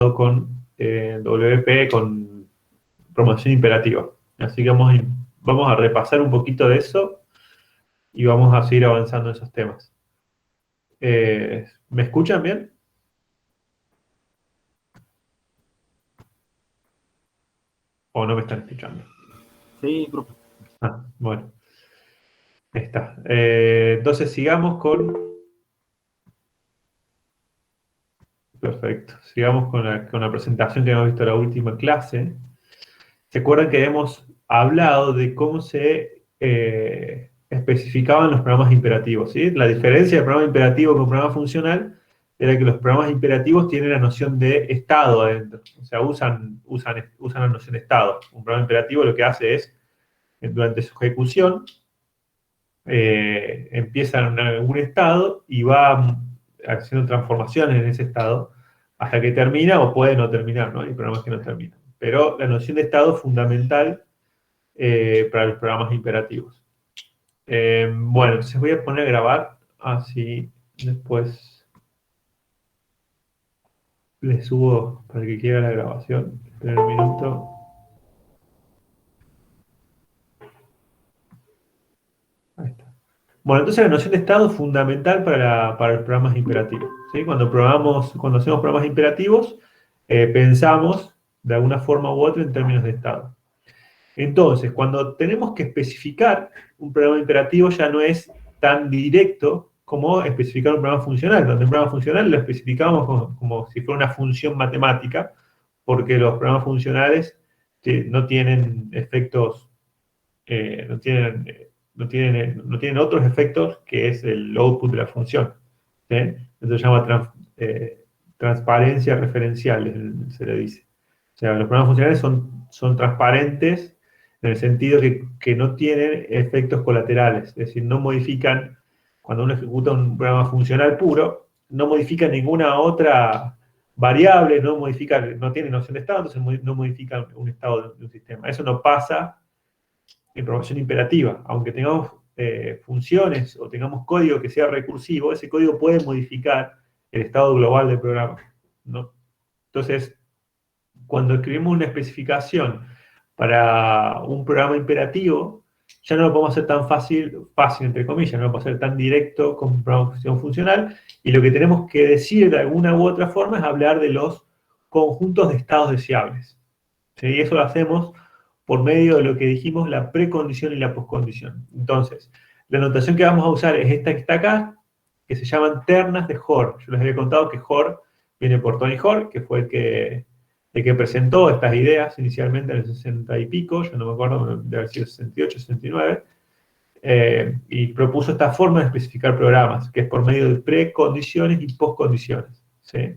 con WP, con programación imperativa. Así que vamos a repasar un poquito de eso y vamos a seguir avanzando en esos temas. ¿Me escuchan bien? ¿O no me están escuchando? Sí, profe. Bueno, ahí está. Entonces sigamos con... Perfecto. Sigamos con la presentación que hemos visto en la última clase. ¿Se acuerdan que hemos hablado de cómo se especificaban los programas imperativos? ¿Sí? La diferencia del programa imperativo con programa funcional era que los programas imperativos tienen la noción de estado adentro. O sea, usan la noción de estado. Un programa imperativo lo que hace es, durante su ejecución, empieza en algún estado y va haciendo transformaciones en ese estado hasta que termina, o puede no terminar, ¿no? Hay programas que no terminan. Pero la noción de estado es fundamental para los programas imperativos. Bueno, entonces voy a poner a grabar, así después le subo para que quiera la grabación. Esperen un minuto. Ahí está. Bueno, entonces la noción de estado es fundamental para los programas imperativos. ¿Sí? Cuando hacemos programas imperativos, pensamos de alguna forma u otra en términos de estado. Entonces, cuando tenemos que especificar un programa imperativo, ya no es tan directo como especificar un programa funcional, donde un programa funcional lo especificamos como si fuera una función matemática, porque los programas funcionales no tienen efectos, no tienen otros efectos que es el output de la función. ¿Sí? Eso se llama transparencia referencial, se le dice. O sea, los programas funcionales son transparentes en el sentido que no tienen efectos colaterales, es decir, no modifican, cuando uno ejecuta un programa funcional puro, no modifica ninguna otra variable, no tiene noción de estado, entonces no modifica un estado de un sistema. Eso no pasa en programación imperativa. Aunque tengamos funciones o tengamos código que sea recursivo, ese código puede modificar el estado global del programa, ¿no? Entonces, cuando escribimos una especificación para un programa imperativo, ya no lo podemos hacer tan fácil entre comillas, no lo podemos hacer tan directo con programación funcional, y lo que tenemos que decir de alguna u otra forma es hablar de los conjuntos de estados deseables. ¿Sí? Y eso lo hacemos por medio de lo que dijimos, la precondición y la poscondición. Entonces, la notación que vamos a usar es esta que está acá, que se llaman ternas de Hoare. Yo les había contado que Hoare viene por Tony Hoare, que fue el que presentó estas ideas inicialmente en el 60 y pico, yo no me acuerdo, de haber sido 68, 69, y propuso esta forma de especificar programas, que es por medio de precondiciones y poscondiciones. ¿Sí?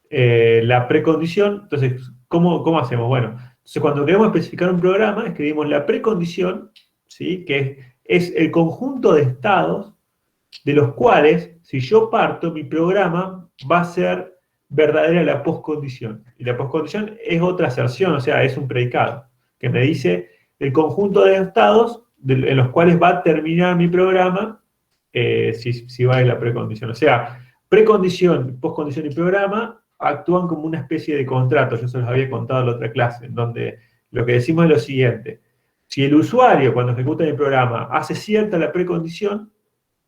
La precondición, entonces, ¿cómo hacemos? Bueno, entonces cuando queremos especificar un programa, escribimos la precondición, ¿sí? Que es el conjunto de estados de los cuales, si yo parto, mi programa va a ser verdadera la poscondición. Y la poscondición es otra aserción, o sea, es un predicado, que me dice el conjunto de estados en los cuales va a terminar mi programa si va en la precondición. O sea, precondición, poscondición y programa actúan como una especie de contrato. Yo se los había contado en la otra clase, en donde lo que decimos es lo siguiente. Si el usuario, cuando ejecuta el programa, hace cierta la precondición,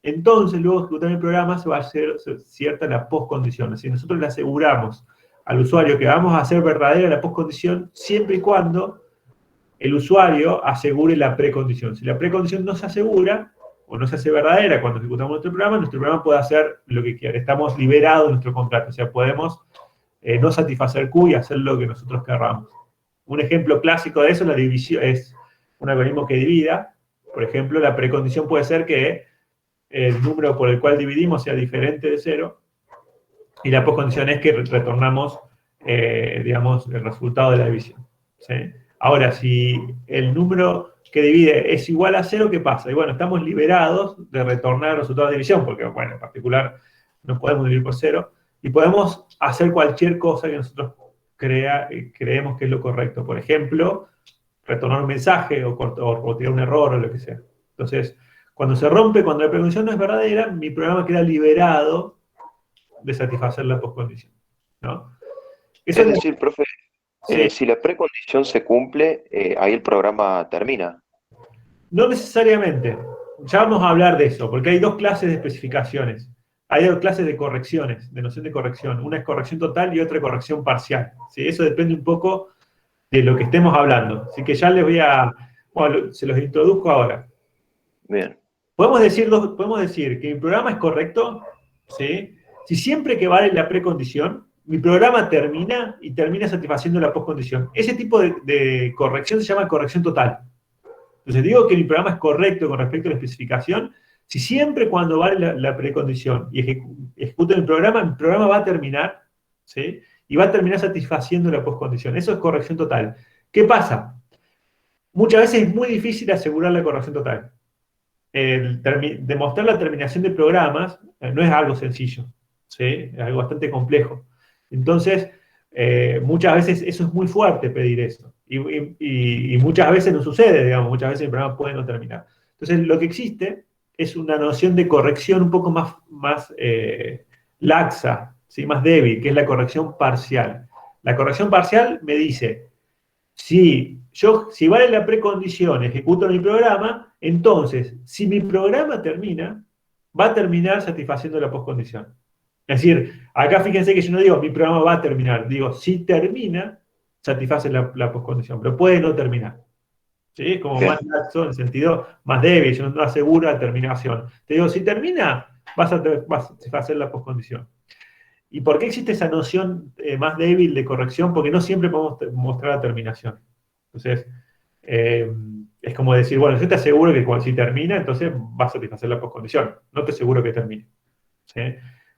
entonces luego de ejecutar el programa se va a hacer cierta la postcondición. Es decir, nosotros le aseguramos al usuario que vamos a hacer verdadera la postcondición siempre y cuando el usuario asegure la precondición. Si la precondición no se asegura o no se hace verdadera cuando ejecutamos nuestro programa puede hacer lo que quiera. Estamos liberados de nuestro contrato. O sea, podemos no satisfacer Q y hacer lo que nosotros querramos. Un ejemplo clásico de eso es la división, es un algoritmo que divida. Por ejemplo, la precondición puede ser que el número por el cual dividimos sea diferente de 0, y la postcondición es que retornamos, digamos, el resultado de la división. ¿Sí? Ahora, si el número que divide es igual a 0, ¿qué pasa? Y bueno, estamos liberados de retornar el resultado de división, porque, bueno, en particular no podemos dividir por 0, y podemos hacer cualquier cosa que nosotros creemos que es lo correcto. Por ejemplo, retornar un mensaje o tirar un error o lo que sea. Entonces, cuando la precondición no es verdadera, mi programa queda liberado de satisfacer la postcondición, ¿no? Eso Es es decir, profe, sí, si la precondición se cumple, ahí el programa termina. no necesariamente. Ya vamos a hablar de eso, porque hay dos clases de especificaciones. Hay dos clases de correcciones, de noción de corrección. Una es corrección total y otra corrección parcial. ¿Sí? Eso depende un poco de lo que estemos hablando. Así que ya les voy a... Bueno, se los introduzco ahora. Bien, Podemos decir que mi programa es correcto, ¿sí? Si siempre que vale la precondición, mi programa termina y termina satisfaciendo la postcondición. Ese tipo de corrección se llama corrección total. Entonces digo que mi programa es correcto con respecto a la especificación, si siempre cuando vale la precondición y ejecuto mi programa va a terminar, ¿sí? Y va a terminar satisfaciendo la postcondición. Eso es corrección total. ¿Qué pasa? Muchas veces es muy difícil asegurar la corrección total. Demostrar la terminación de programas no es algo sencillo, ¿sí? Es algo bastante complejo. Entonces, muchas veces eso es muy fuerte pedir eso. Y muchas veces no sucede, digamos, muchas veces el programa puede no terminar. Entonces, lo que existe es una noción de corrección un poco más laxa, ¿sí? Más débil, que es la corrección parcial. La corrección parcial me dice, si vale la precondición, ejecuto mi programa, entonces, si mi programa termina, va a terminar satisfaciendo la postcondición. Es decir, acá fíjense que yo no digo mi programa va a terminar, digo si termina, satisface la postcondición, pero puede no terminar. ¿Sí? Es como más bien. laxo, en el sentido más débil, yo no aseguro la terminación. Te digo, si termina, vas a satisfacer la postcondición. ¿Y por qué existe esa noción más débil de corrección? Porque no siempre podemos mostrar la terminación. Entonces, eh, es como decir, bueno, yo te aseguro que si termina, entonces va a satisfacer la postcondición. No te aseguro que termine. ¿Sí?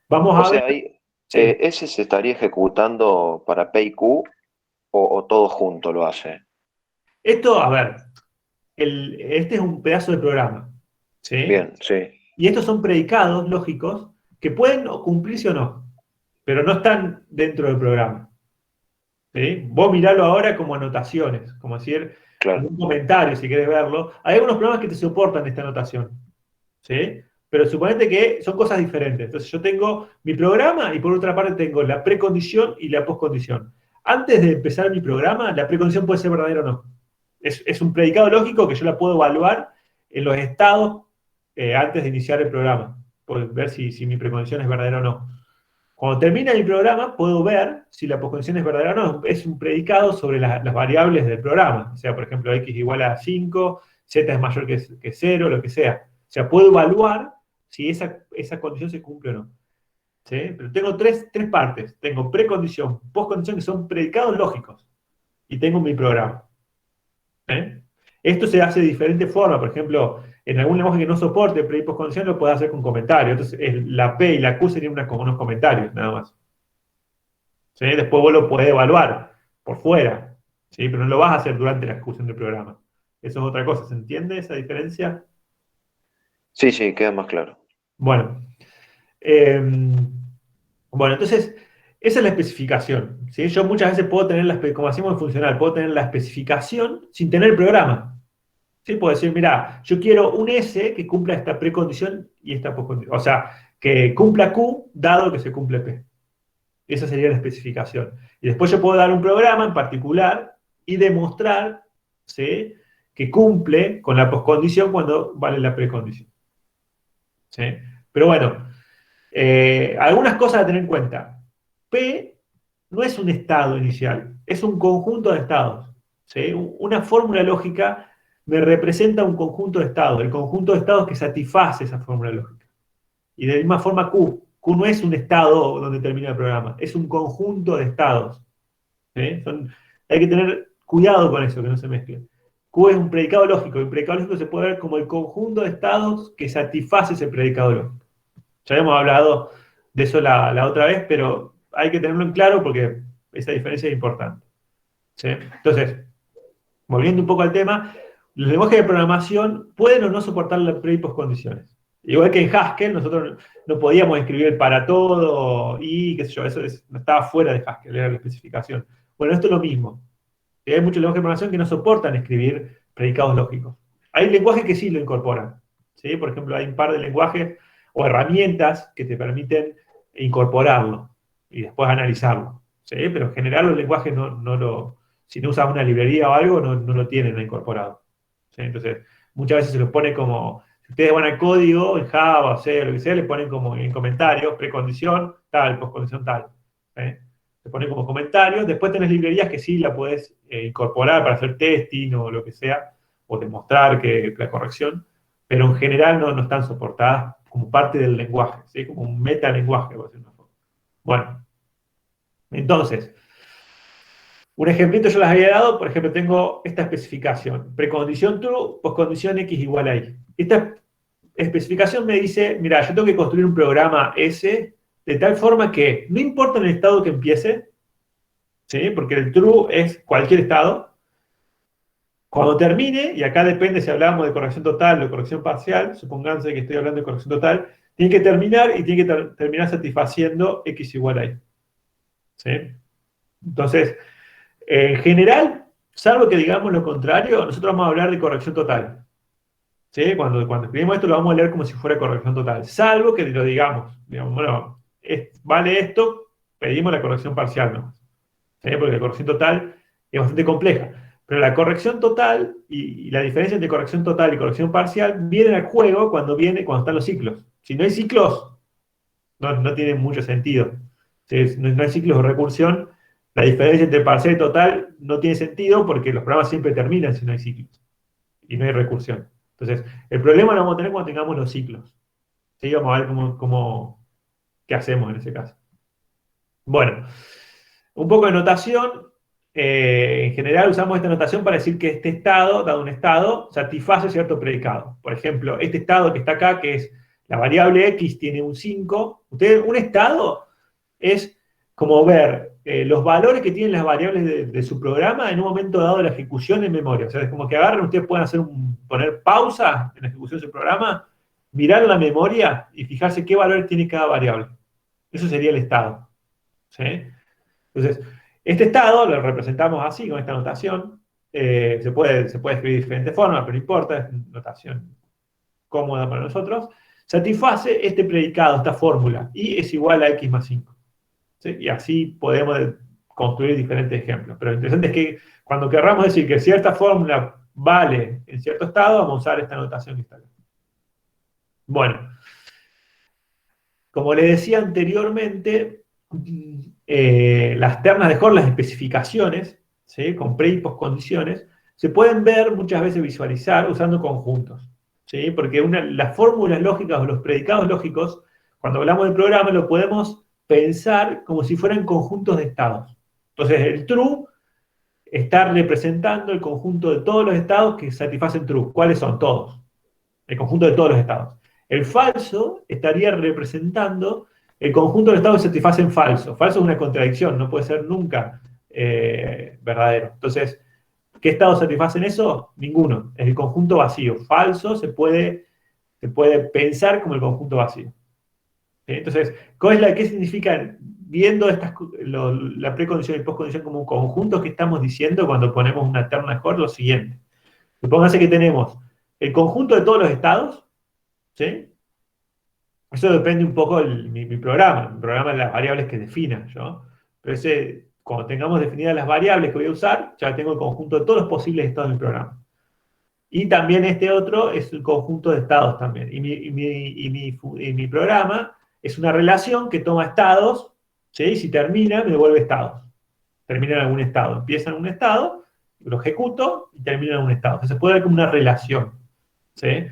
Vamos O a ver. sea, ahí, Sí. ¿ese se estaría ejecutando para P y Q o todo junto lo hace? Esto, a ver, este es un pedazo de programa. ¿Sí? Bien, sí, Y estos son predicados lógicos que pueden cumplirse o no, pero no están dentro del programa. ¿Sí? Vos miralo ahora como anotaciones, como decir, como claro. un comentario, si querés verlo. Hay algunos programas que te soportan esta anotación, ¿sí? Pero suponete que son cosas diferentes. Entonces yo tengo mi programa y por otra parte tengo la precondición y la postcondición. Antes de empezar mi programa, la precondición puede ser verdadera o no. Es un predicado lógico que yo la puedo evaluar en los estados antes de iniciar el programa, por ver si mi precondición es verdadera o no. Cuando termina mi programa, puedo ver si la postcondición es verdadera o no. Es un predicado sobre las variables del programa. O sea, por ejemplo, x igual a 5, z es mayor que 0, lo que sea. O sea, puedo evaluar si esa condición se cumple o no. ¿Sí? Pero tengo tres partes. Tengo precondición, postcondición, que son predicados lógicos. Y tengo mi programa. ¿Eh? Esto se hace de diferentes formas. Por ejemplo, en algún lenguaje que no soporte pre y postcondición lo puedo hacer con comentarios. Entonces, la P y la Q serían unos comentarios, nada más. ¿Sí? Después vos lo podés evaluar por fuera, ¿sí? Pero no lo vas a hacer durante la ejecución del programa. Eso es otra cosa, ¿se entiende esa diferencia? Sí, sí, queda más claro. Bueno, eh, bueno, entonces, esa es la especificación, ¿sí? Yo muchas veces puedo tener, como hacemos en funcional, puedo tener la especificación sin tener el programa. ¿Sí? Puedo decir, mira, yo quiero un S que cumpla esta precondición y esta postcondición. O sea, que cumpla Q dado que se cumple P. Esa sería la especificación. Y después yo puedo dar un programa en particular y demostrar, ¿sí?, que cumple con la poscondición cuando vale la precondición. ¿Sí? Pero bueno, algunas cosas a tener en cuenta. P no es un estado inicial, es un conjunto de estados. ¿Sí? Una fórmula lógica me representa un conjunto de estados, el conjunto de estados que satisface esa fórmula lógica. Y de la misma forma Q. Q no es un estado donde termina el programa, es un conjunto de estados. ¿Sí? Hay que tener cuidado con eso, que no se mezclen. Q es un predicado lógico, y un predicado lógico se puede ver como el conjunto de estados que satisface ese predicado lógico. Ya habíamos hablado de eso la otra vez, pero hay que tenerlo en claro porque esa diferencia es importante. ¿Sí? Entonces, volviendo un poco al tema, los lenguajes de programación pueden o no soportar las pre y postcondiciones. Igual que en Haskell, nosotros no podíamos escribir el para todo y qué sé yo, no estaba fuera de Haskell, era la especificación. Bueno, esto es lo mismo. Hay muchos lenguajes de programación que no soportan escribir predicados lógicos. Hay lenguajes que sí lo incorporan. ¿Sí? Por ejemplo, hay un par de lenguajes o herramientas que te permiten incorporarlo y después analizarlo. ¿sí? Pero en general los lenguajes si no usas una librería o algo, no lo tienen incorporado. ¿Sí? Entonces, muchas veces se los pone como, si ustedes van al código, en Java, o sea, lo que sea, le ponen como en comentarios, precondición tal, postcondición tal. ¿Sí? Le ponen como comentarios. Después tenés librerías que sí la podés incorporar para hacer testing o lo que sea, o demostrar que la corrección, pero en general no están soportadas como parte del lenguaje, ¿sí? Como un metalenguaje, por decirlo de una forma. Bueno, entonces, un ejemplito yo les había dado, por ejemplo, tengo esta especificación, precondición true, postcondición x igual a y. Esta especificación me dice, mira, yo tengo que construir un programa S de tal forma que no importa en el estado que empiece, ¿sí? Porque el true es cualquier estado. Cuando termine, y acá depende si hablamos de corrección total o corrección parcial, supónganse que estoy hablando de corrección total, tiene que terminar y tiene que terminar satisfaciendo x igual a y. ¿Sí? Entonces, en general, salvo que digamos lo contrario, nosotros vamos a hablar de corrección total. ¿Sí? Cuando escribimos esto lo vamos a leer como si fuera corrección total, salvo que lo digamos. Digamos, bueno, vale esto, pedimos la corrección parcial, ¿no? ¿Sí? Porque la corrección total es bastante compleja. Pero la corrección total y la diferencia entre corrección total y corrección parcial vienen al juego cuando están los ciclos. Si no hay ciclos, no tiene mucho sentido. Si no hay ciclos de recursión, la diferencia entre parcial y total no tiene sentido porque los programas siempre terminan si no hay ciclos y no hay recursión. Entonces, el problema lo vamos a tener cuando tengamos los ciclos. ¿Sí? Vamos a ver qué hacemos en ese caso. Bueno, un poco de notación. En general usamos esta notación para decir que este estado, dado un estado, satisface cierto predicado. Por ejemplo, este estado que está acá, que es la variable x tiene un 5. Un estado es como ver los valores que tienen las variables de su programa en un momento dado de la ejecución en memoria. O sea, es como que agarren, ustedes pueden poner pausa en la ejecución de su programa, mirar la memoria y fijarse qué valores tiene cada variable. Eso sería el estado. ¿Sí? Entonces, este estado lo representamos así, con esta notación. Se puede escribir de diferentes formas, pero no importa, es notación cómoda para nosotros. Satisface este predicado, esta fórmula, y es igual a x más 5. ¿Sí? Y así podemos construir diferentes ejemplos. Pero lo interesante es que cuando querramos decir que cierta fórmula vale en cierto estado, vamos a usar esta notación que está acá. Bueno, como le decía anteriormente, las ternas de Hoare, las especificaciones, ¿sí? Con pre y postcondiciones, se pueden ver muchas veces visualizar usando conjuntos. ¿Sí? Porque las fórmulas lógicas o los predicados lógicos, cuando hablamos del programa, lo podemos pensar como si fueran conjuntos de estados. Entonces, el true está representando el conjunto de todos los estados que satisfacen true. ¿Cuáles son? Todos. El conjunto de todos los estados. El falso estaría representando el conjunto de estados que satisfacen falso. Falso es una contradicción, no puede ser nunca verdadero. Entonces, ¿qué estados satisfacen eso? Ninguno. Es el conjunto vacío. Falso se puede pensar como el conjunto vacío. ¿Sí? Entonces, ¿qué significa viendo la precondición y postcondición como un conjunto que estamos diciendo cuando ponemos una terna de Hoare? Lo siguiente. Supóngase que tenemos el conjunto de todos los estados, ¿sí? Eso depende un poco de mi programa. Mi programa es las variables que defina yo. Pero cuando tengamos definidas las variables que voy a usar, ya tengo el conjunto de todos los posibles estados del programa. Y también este otro es el conjunto de estados también. Y mi programa es una relación que toma estados, ¿sí? Y si termina, me devuelve estados. Termina en algún estado. Empieza en un estado, lo ejecuto y termina en un estado. Entonces se puede ver como una relación. ¿Sí?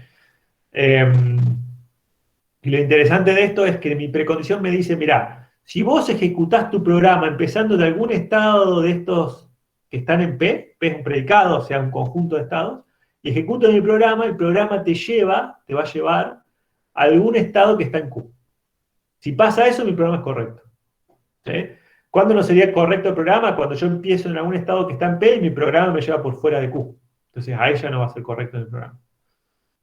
Y lo interesante de esto es que mi precondición me dice, mira, si vos ejecutás tu programa empezando de algún estado de estos que están en P es un predicado, o sea, un conjunto de estados, y ejecuto mi programa, el programa te va a llevar a algún estado que está en Q. Si pasa eso, mi programa es correcto. ¿Sí? ¿Cuándo no sería correcto el programa? Cuando yo empiezo en algún estado que está en P y mi programa me lleva por fuera de Q. Entonces ahí ya no va a ser correcto el programa.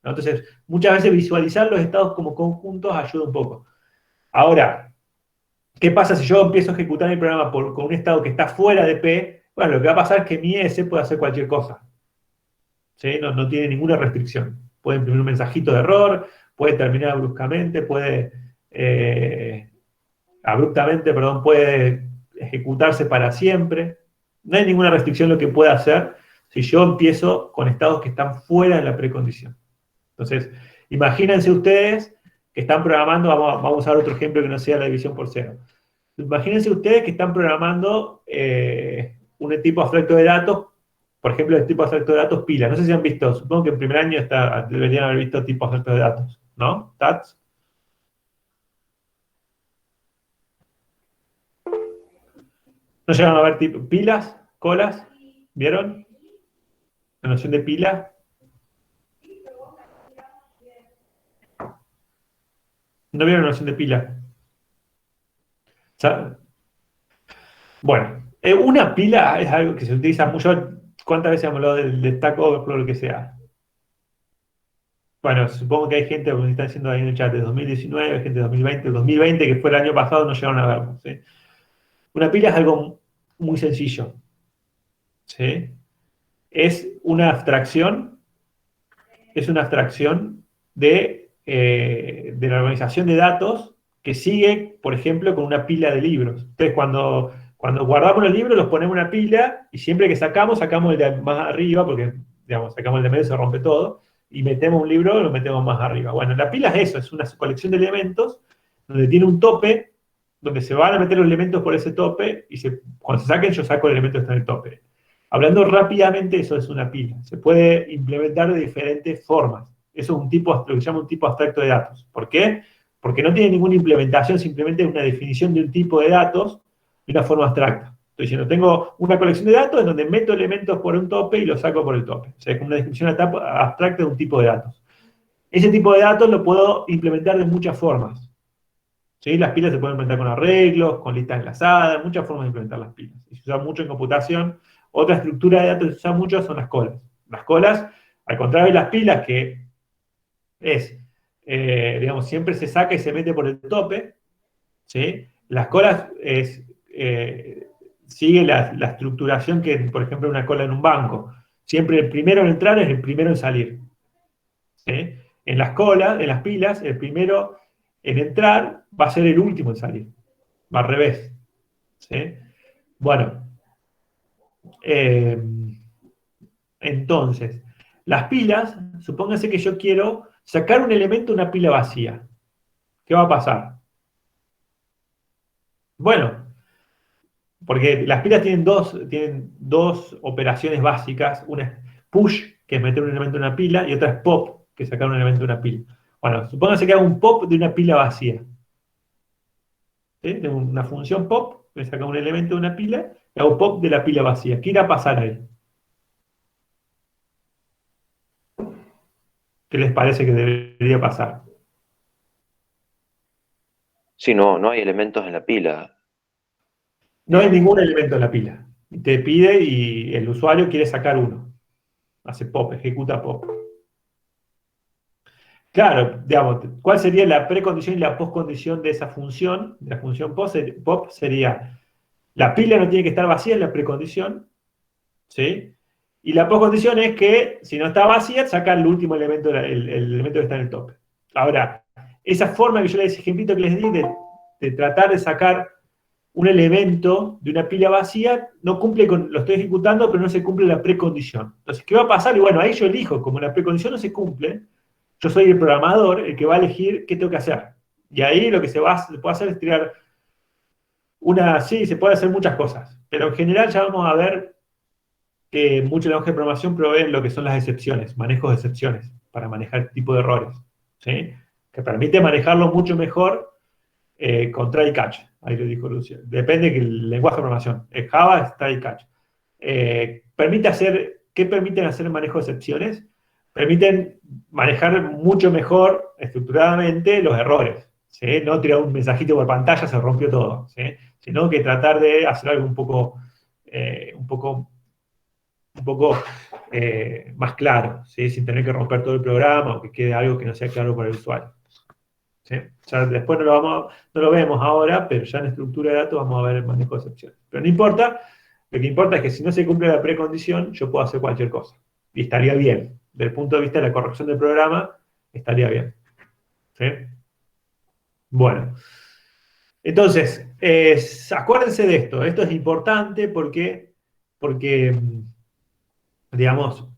¿No? Entonces, muchas veces visualizar los estados como conjuntos ayuda un poco. Ahora, ¿qué pasa si yo empiezo a ejecutar mi programa con un estado que está fuera de P? Bueno, lo que va a pasar es que mi S puede hacer cualquier cosa. ¿Sí? No tiene ninguna restricción. Puede imprimir un mensajito de error, puede terminar abruptamente, puede ejecutarse para siempre. No hay ninguna restricción en lo que pueda hacer si yo empiezo con estados que están fuera de la precondición. Entonces, imagínense ustedes que están programando, vamos a usar otro ejemplo que no sea la división por cero. Imagínense ustedes que están programando un tipo abstracto de datos, por ejemplo, el tipo abstracto de datos pila. No sé si han visto, supongo que en primer año deberían haber visto tipo abstracto de datos, ¿no? ¿TATS? ¿No llegaron a ver pilas, colas? ¿Vieron? La noción de pila. ¿No vieron la noción de pila? Bueno, una pila es algo que se utiliza mucho. ¿Cuántas veces hemos hablado del Stack Overflow o lo que sea? Bueno, supongo que hay gente que está diciendo ahí en el chat de 2019, gente de 2020, 2020, que fue el año pasado, no llegaron a verlo, ¿sí? Una pila es algo muy sencillo, ¿sí? Es una abstracción, es una abstracción de la organización de datos que sigue, por ejemplo, con una pila de libros. Entonces, cuando guardamos los libros, los ponemos en una pila y siempre que sacamos el de más arriba, porque, digamos, sacamos el de medio, se rompe todo, y metemos un libro, lo metemos más arriba. Bueno, la pila es eso, es una colección de elementos donde tiene un tope, donde se van a meter los elementos por ese tope, y cuando se saquen, yo saco el elemento que está en el tope. Hablando rápidamente, eso es una pila. Se puede implementar de diferentes formas. Eso es lo que se llama un tipo abstracto de datos. ¿Por qué? Porque no tiene ninguna implementación, simplemente es una definición de un tipo de datos de una forma abstracta. Estoy diciendo, tengo una colección de datos en donde meto elementos por un tope y los saco por el tope. O sea, es como una definición abstracta de un tipo de datos. Ese tipo de datos lo puedo implementar de muchas formas. ¿Sí? Las pilas se pueden implementar con arreglos, con listas enlazadas, muchas formas de implementar las pilas. Y se usa mucho en computación. Otra estructura de datos que se usa mucho son las colas. Las colas, al contrario de las pilas, que es, digamos, siempre se saca y se mete por el tope, ¿sí? Las colas sigue la estructuración que, por ejemplo, una cola en un banco. Siempre el primero en entrar es el primero en salir. ¿Sí? En las colas, en las pilas, el primero en entrar va a ser el último en salir. Va al revés. ¿Sí? Bueno, eh, entonces, las pilas, supónganse que yo quiero sacar un elemento de una pila vacía. ¿Qué va a pasar? Bueno, porque las pilas tienen dos operaciones básicas. Una es push, que es meter un elemento en una pila, y otra es pop, que es sacar un elemento de una pila. Bueno, supónganse que hago un pop de una pila vacía. ¿Sí? Tengo una función pop, me saca un elemento de una pila, y hago pop de la pila vacía. ¿Qué irá a pasar ahí? ¿Qué les parece que debería pasar? Sí, no hay elementos en la pila. No hay ningún elemento en la pila. Te pide y el usuario quiere sacar uno. Hace pop, ejecuta pop. Claro, digamos, ¿cuál sería la precondición y la postcondición de esa función? De la función pop sería, la pila no tiene que estar vacía en la precondición, ¿sí? Y la postcondición es que si no está vacía, saca el último elemento, el elemento que está en el tope. Ahora, esa forma que yo les ejemplito que les di de tratar de sacar un elemento de una pila vacía, no cumple con, lo estoy ejecutando, pero no se cumple la precondición. Entonces, ¿qué va a pasar? Y bueno, ahí yo elijo, como la precondición no se cumple, yo soy el programador, el que va a elegir qué tengo que hacer. Y ahí lo que se puede hacer es tirar sí, se puede hacer muchas cosas, pero en general ya vamos a ver que muchos lenguajes de programación proveen lo que son las excepciones, manejos de excepciones, para manejar este tipo de errores, ¿sí? Que permite manejarlo mucho mejor con try catch. Ahí lo dijo Lucio. Depende del lenguaje de programación. En Java es try catch. ¿Qué permiten hacer el manejo de excepciones? Permiten manejar mucho mejor, estructuradamente, los errores. ¿Sí? No tirar un mensajito por pantalla, se rompió todo. ¿Sí? Sino que tratar de hacer algo un poco más claro, ¿sí? Sin tener que romper todo el programa o que quede algo que no sea claro para el usuario. ¿Sí? Ya después no lo vemos ahora, pero ya en estructura de datos vamos a ver el manejo de excepciones. Pero no importa, lo que importa es que si no se cumple la precondición, yo puedo hacer cualquier cosa. Y estaría bien. Desde el punto de vista de la corrección del programa, estaría bien. ¿Sí? Bueno. Entonces, acuérdense de esto. Esto es importante porque digamos,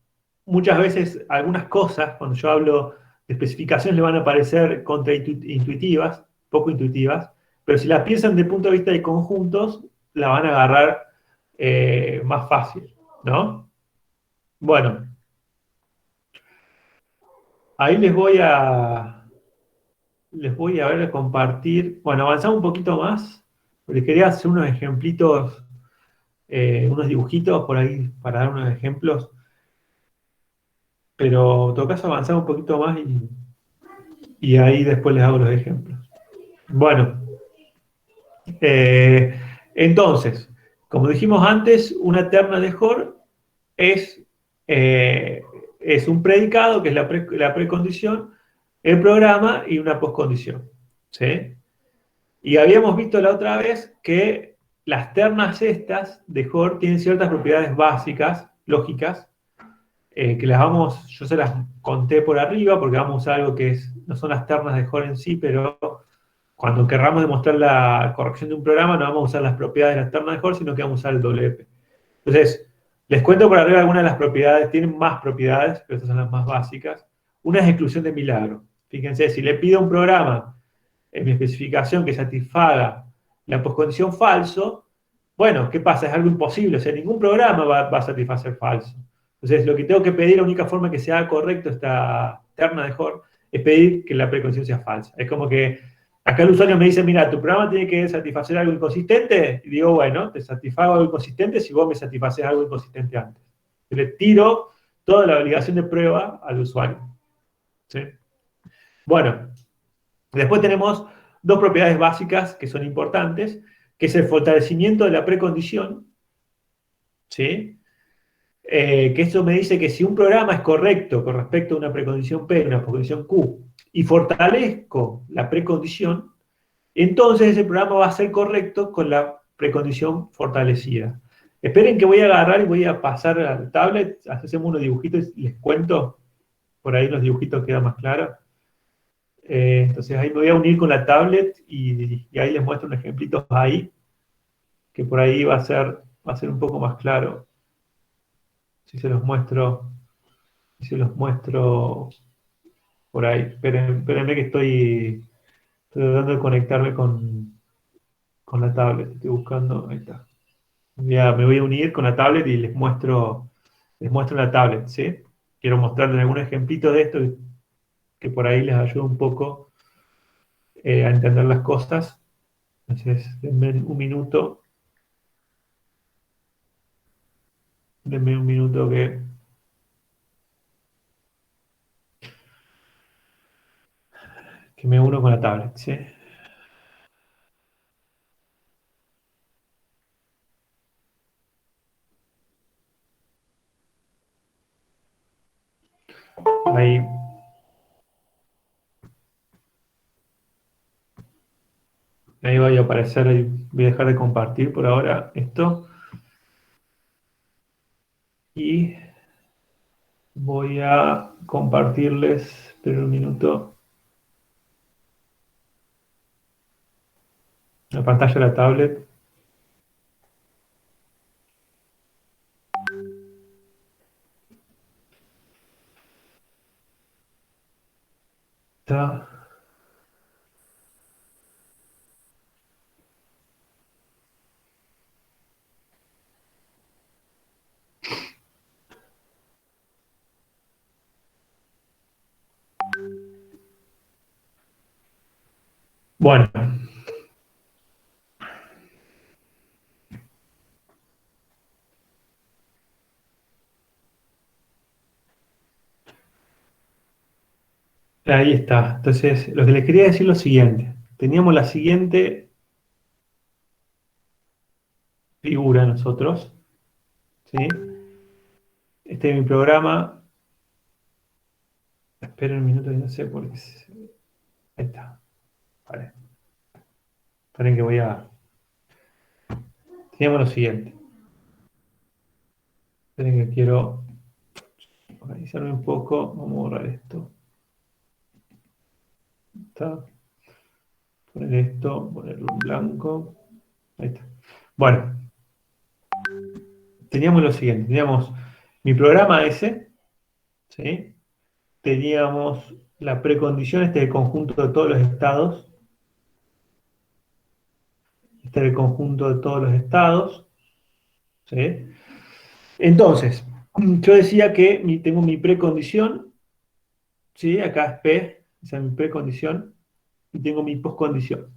muchas veces algunas cosas, cuando yo hablo de especificaciones, le van a parecer contraintuitivas, poco intuitivas, pero si las piensan desde el punto de vista de conjuntos, la van a agarrar más fácil, ¿no? Bueno, ahí les voy a ver a compartir. Bueno, avanzamos un poquito más. Les quería hacer unos ejemplitos, unos dibujitos por ahí para dar unos ejemplos, pero en todo caso avanzamos un poquito más y ahí después les hago los ejemplos. Bueno, eh, entonces, como dijimos antes, una terna de Hoare es, eh, es un predicado, que es la precondición, el programa y una poscondición. ¿Sí? Y habíamos visto la otra vez que las ternas estas de Hoare tienen ciertas propiedades básicas, lógicas, que yo se las conté por arriba porque vamos a usar algo no son las ternas de Hoare en sí, pero cuando querramos demostrar la corrección de un programa no vamos a usar las propiedades de la terna de Hoare, sino que vamos a usar el WP. Entonces, les cuento por arriba algunas de las propiedades, tienen más propiedades, pero estas son las más básicas. Una es exclusión de milagro. Fíjense, si le pido a un programa en mi especificación que satisfaga la poscondición falso, bueno, ¿qué pasa? Es algo imposible, o sea, ningún programa va a satisfacer falso. Entonces, lo que tengo que pedir, la única forma que sea correcto esta terna de Hoare, es pedir que la precondición sea falsa. Es como que acá el usuario me dice, mira, tu programa tiene que satisfacer algo inconsistente, y digo, bueno, te satisfago algo inconsistente si vos me satisfaces algo inconsistente antes. Le tiro toda la obligación de prueba al usuario. ¿Sí? Bueno, después tenemos dos propiedades básicas que son importantes, que es el fortalecimiento de la precondición, ¿sí? Que esto me dice que si un programa es correcto con respecto a una precondición P, una precondición Q, y fortalezco la precondición, entonces ese programa va a ser correcto con la precondición fortalecida. Esperen que voy a agarrar y voy a pasar al tablet, hacemos unos dibujitos y les cuento, por ahí los dibujitos quedan más claros. Entonces ahí me voy a unir con la tablet y ahí les muestro un ejemplito ahí, que por ahí va a ser un poco más claro. Si se los muestro, si se los muestro por ahí. Espérenme que estoy tratando de conectarme con la tablet. Estoy buscando, ahí está. Me voy a unir con la tablet y les muestro la tablet, ¿sí? Quiero mostrarles algún ejemplito de esto que por ahí les ayuda un poco a entender las cosas. Entonces, denme un minuto. Denme un minuto que me uno con la tablet, ¿sí? Ahí, ahí va a aparecer, voy a dejar de compartir por ahora esto y voy a compartirles, esperen un minuto, la pantalla de la tablet. Está. Bueno, ahí está. Entonces, lo que les quería decir es lo siguiente. Teníamos la siguiente figura nosotros, ¿sí? Este es mi programa. Esperen un minuto, no sé por qué. Ahí está. Vale. Esperen que voy a. Teníamos lo siguiente. Esperen que quiero organizarme un poco. Vamos a borrar esto. Está. Poner esto, ponerlo en blanco. Ahí está. Bueno, teníamos lo siguiente. Teníamos mi programa S, ¿sí? Teníamos la precondición, este es el conjunto de todos los estados. Este es el conjunto de todos los estados, ¿sí? Entonces, yo decía que tengo mi precondición, ¿sí? Acá es P, esa es mi precondición, y tengo mi poscondición.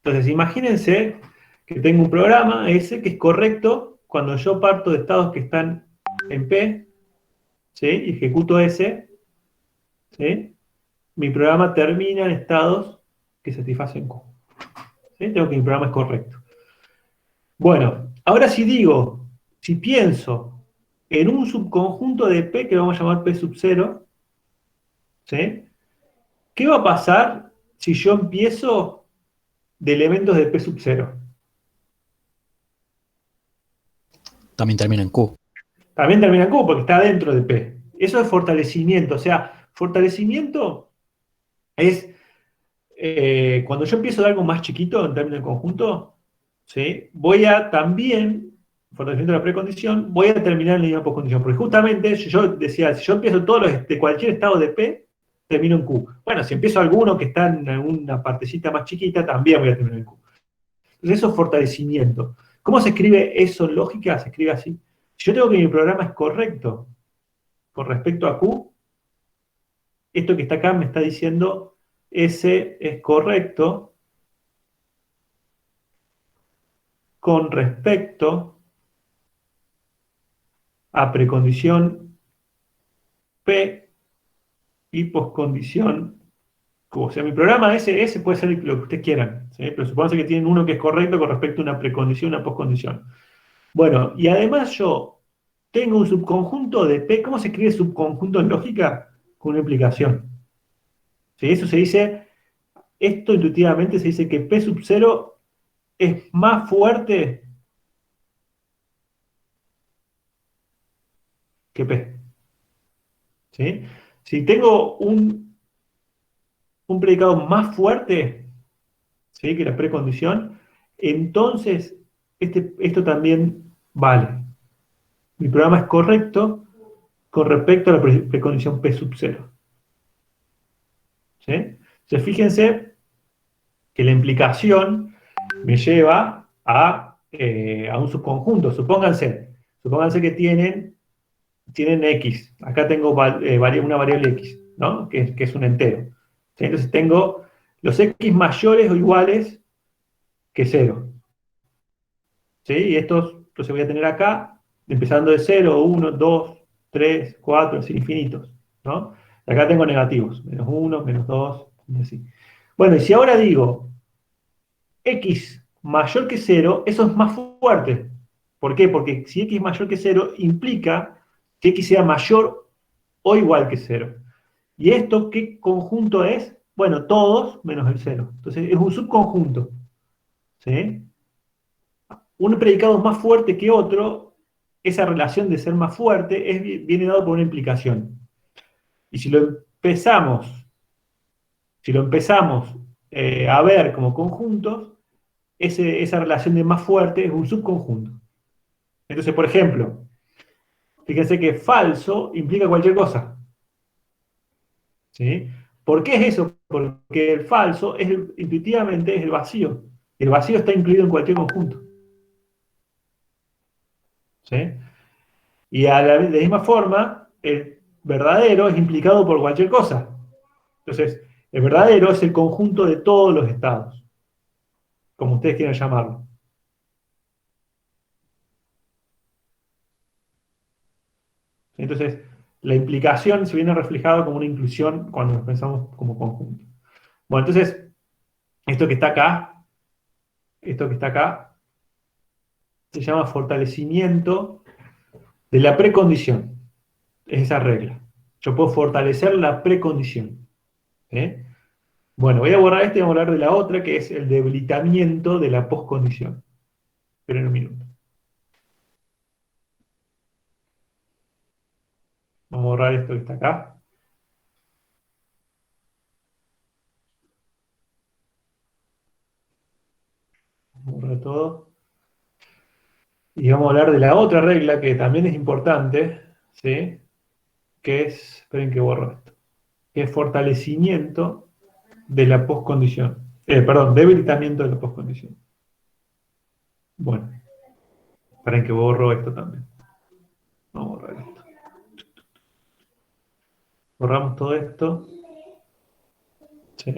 Entonces, imagínense que tengo un programa S que es correcto cuando yo parto de estados que están en P, ¿sí? Y ejecuto S, ¿sí? Mi programa termina en estados que satisfacen Q, ¿sí? Tengo que mi programa es correcto. Bueno, ahora si digo, si pienso en un subconjunto de P que vamos a llamar P sub 0, ¿sí? ¿Qué va a pasar si yo empiezo de elementos de P sub 0? También termina en Q. También termina en Q porque está dentro de P. Eso es fortalecimiento. O sea, fortalecimiento es cuando yo empiezo de algo más chiquito en términos de conjunto, ¿sí? Voy a también, fortalecimiento de la precondición, voy a terminar en la misma poscondición. Porque justamente yo decía, si yo empiezo todos los de cualquier estado de P, termino en Q. Bueno, si empiezo alguno que está en una partecita más chiquita, también voy a terminar en Q. Entonces eso es fortalecimiento. ¿Cómo se escribe eso en lógica? Se escribe así. Si yo tengo que mi programa es correcto con respecto a Q, esto que está acá me está diciendo S es correcto con respecto a precondición P y poscondición Q. O sea, mi programa S puede ser lo que ustedes quieran, ¿sí? Pero supónganse que tienen uno que es correcto con respecto a una precondición y una poscondición. Bueno, y además yo tengo un subconjunto de P. ¿Cómo se escribe subconjunto en lógica? Con una implicación. ¿Sí? Eso se dice, esto intuitivamente se dice que P sub 0 es más fuerte que P. ¿Sí? Si tengo un predicado más fuerte, ¿sí? Que la precondición, entonces esto también vale. Mi programa es correcto con respecto a la precondición P sub 0. ¿Sí? Entonces fíjense que la implicación me lleva a un subconjunto. Supónganse que tienen X. Acá tengo una variable X, ¿no? Que es un entero. ¿Sí? Entonces tengo los X mayores o iguales que 0. ¿Sí? Y estos los voy a tener acá, empezando de 0, 1, 2, 3, 4, así infinitos, ¿no? Y acá tengo negativos, menos 1, menos 2, y así. Bueno, y si ahora digo X mayor que 0, eso es más fuerte. ¿Por qué? Porque si X mayor que 0 implica que X sea mayor o igual que 0. ¿Y esto qué conjunto es? Bueno, todos menos el 0. Entonces es un subconjunto. ¿Sí? Un predicado más fuerte que otro, esa relación de ser más fuerte viene dado por una implicación. Y si lo empezamos a ver como conjuntos, esa relación de más fuerte es un subconjunto. Entonces, por ejemplo, fíjense que falso implica cualquier cosa. ¿Sí? ¿Por qué es eso? Porque el falso intuitivamente es el vacío. El vacío está incluido en cualquier conjunto. ¿Sí? Y de la misma forma, el verdadero es implicado por cualquier cosa. Entonces, el verdadero es el conjunto de todos los estados, como ustedes quieran llamarlo. Entonces, la implicación se viene reflejada como una inclusión cuando nos pensamos como conjunto. Bueno, entonces, esto que está acá, esto que está acá, se llama fortalecimiento de la precondición. Es esa regla. Yo puedo fortalecer la precondición. ¿Eh? Bueno, voy a borrar este y vamos a hablar de la otra, que es el debilitamiento de la poscondición. Esperen un minuto. Vamos a borrar esto que está acá. Y vamos a hablar de la otra regla que también es importante, ¿sí? Que es, esperen que borro esto, que es fortalecimiento de la postcondición. Perdón, debilitamiento de la postcondición. Bueno, esperen que borro esto también. Vamos a borrar esto. Borramos todo esto. ¿Sí?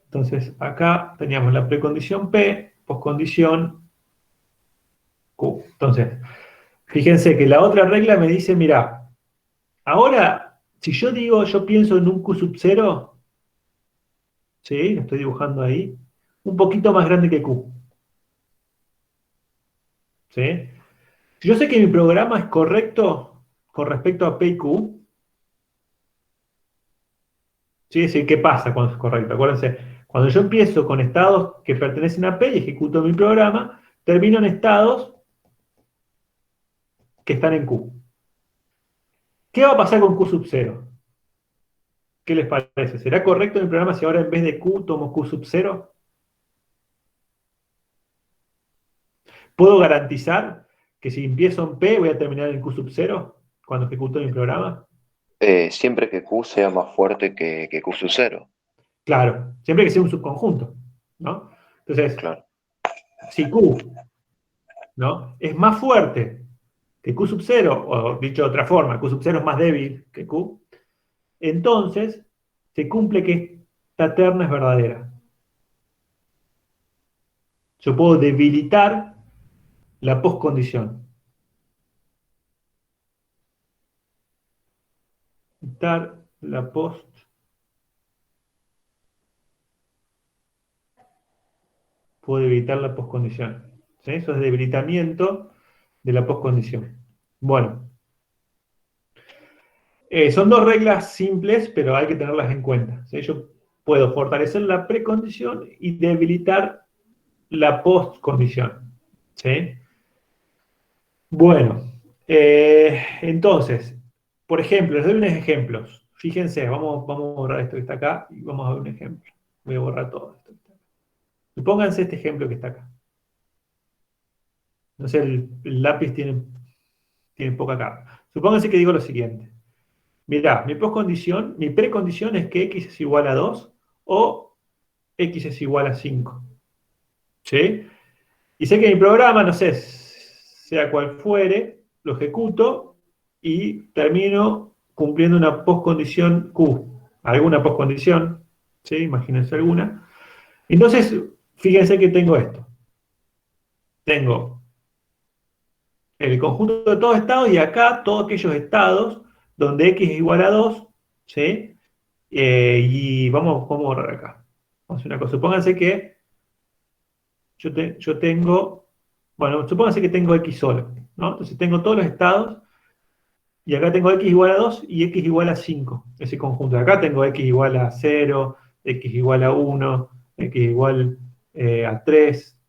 Entonces, acá teníamos la precondición P, postcondición Q. Entonces, fíjense que la otra regla me dice, mira, ahora, si yo digo, yo pienso en un Q sub 0, ¿sí? Lo estoy dibujando ahí, un poquito más grande que Q. ¿Sí? Si yo sé que mi programa es correcto con respecto a P y Q, ¿sí? Es decir, ¿qué pasa cuando es correcto? Acuérdense, cuando yo empiezo con estados que pertenecen a P y ejecuto mi programa, termino en estados que están en Q. ¿Qué va a pasar con Q sub 0? ¿Qué les parece? ¿Será correcto mi programa si ahora en vez de Q tomo Q sub 0? ¿Puedo garantizar que si empiezo en P voy a terminar en Q sub 0 cuando ejecuto mi programa? Siempre que Q sea más fuerte que Q sub 0. Claro, siempre que sea un subconjunto, ¿no? Entonces, Claro. si Q, ¿no? es más fuerte que Q sub 0, o dicho de otra forma, Q sub 0 es más débil que Q, entonces se cumple que esta terna es verdadera. Yo puedo debilitar la postcondición. Debilitar la post. Puedo debilitar la postcondición. ¿Sí? Eso es debilitamiento de la postcondición. Bueno, son dos reglas simples, pero hay que tenerlas en cuenta. ¿Sí? Yo puedo fortalecer la precondición y debilitar la postcondición. ¿Sí? Bueno, entonces, por ejemplo, les doy unos ejemplos. Fíjense, vamos a borrar esto que está acá y vamos a ver un ejemplo. Voy a borrar todo esto que está acá. Y pónganse este ejemplo que está acá. No sé, el lápiz tiene poca carga. Supónganse que digo lo siguiente. Mirá, mi precondición es que x es igual a 2 o x es igual a 5. ¿Sí? Y sé que mi programa, no sé, sea cual fuere, lo ejecuto y termino cumpliendo una postcondición Q. Alguna postcondición, ¿sí? Imagínense alguna. Entonces, fíjense que tengo esto. Tengo el conjunto de todos estados y acá todos aquellos estados donde x es igual a 2, ¿sí? Y vamos a borrar acá. Vamos a hacer una cosa. Supónganse que yo tengo, bueno, supónganse que tengo x solo, ¿no? Entonces tengo todos los estados y acá tengo x igual a 2 y x igual a 5, ese conjunto. Acá tengo x igual a 0, x igual a 1, x igual a 3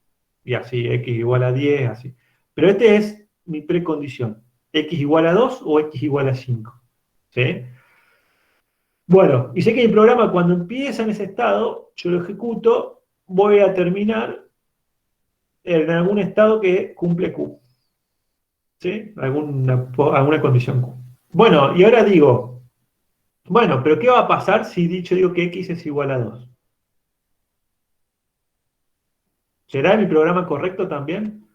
y así, x igual a 10, así. Pero este es mi precondición, x igual a 2 o x igual a 5. ¿Sí? Bueno, y sé que mi programa cuando empieza en ese estado, yo lo ejecuto, voy a terminar en algún estado que cumple Q. ¿Sí? Alguna condición Q. Bueno, y ahora digo, bueno, pero ¿qué va a pasar si digo que X es igual a 2? ¿Será mi programa correcto también?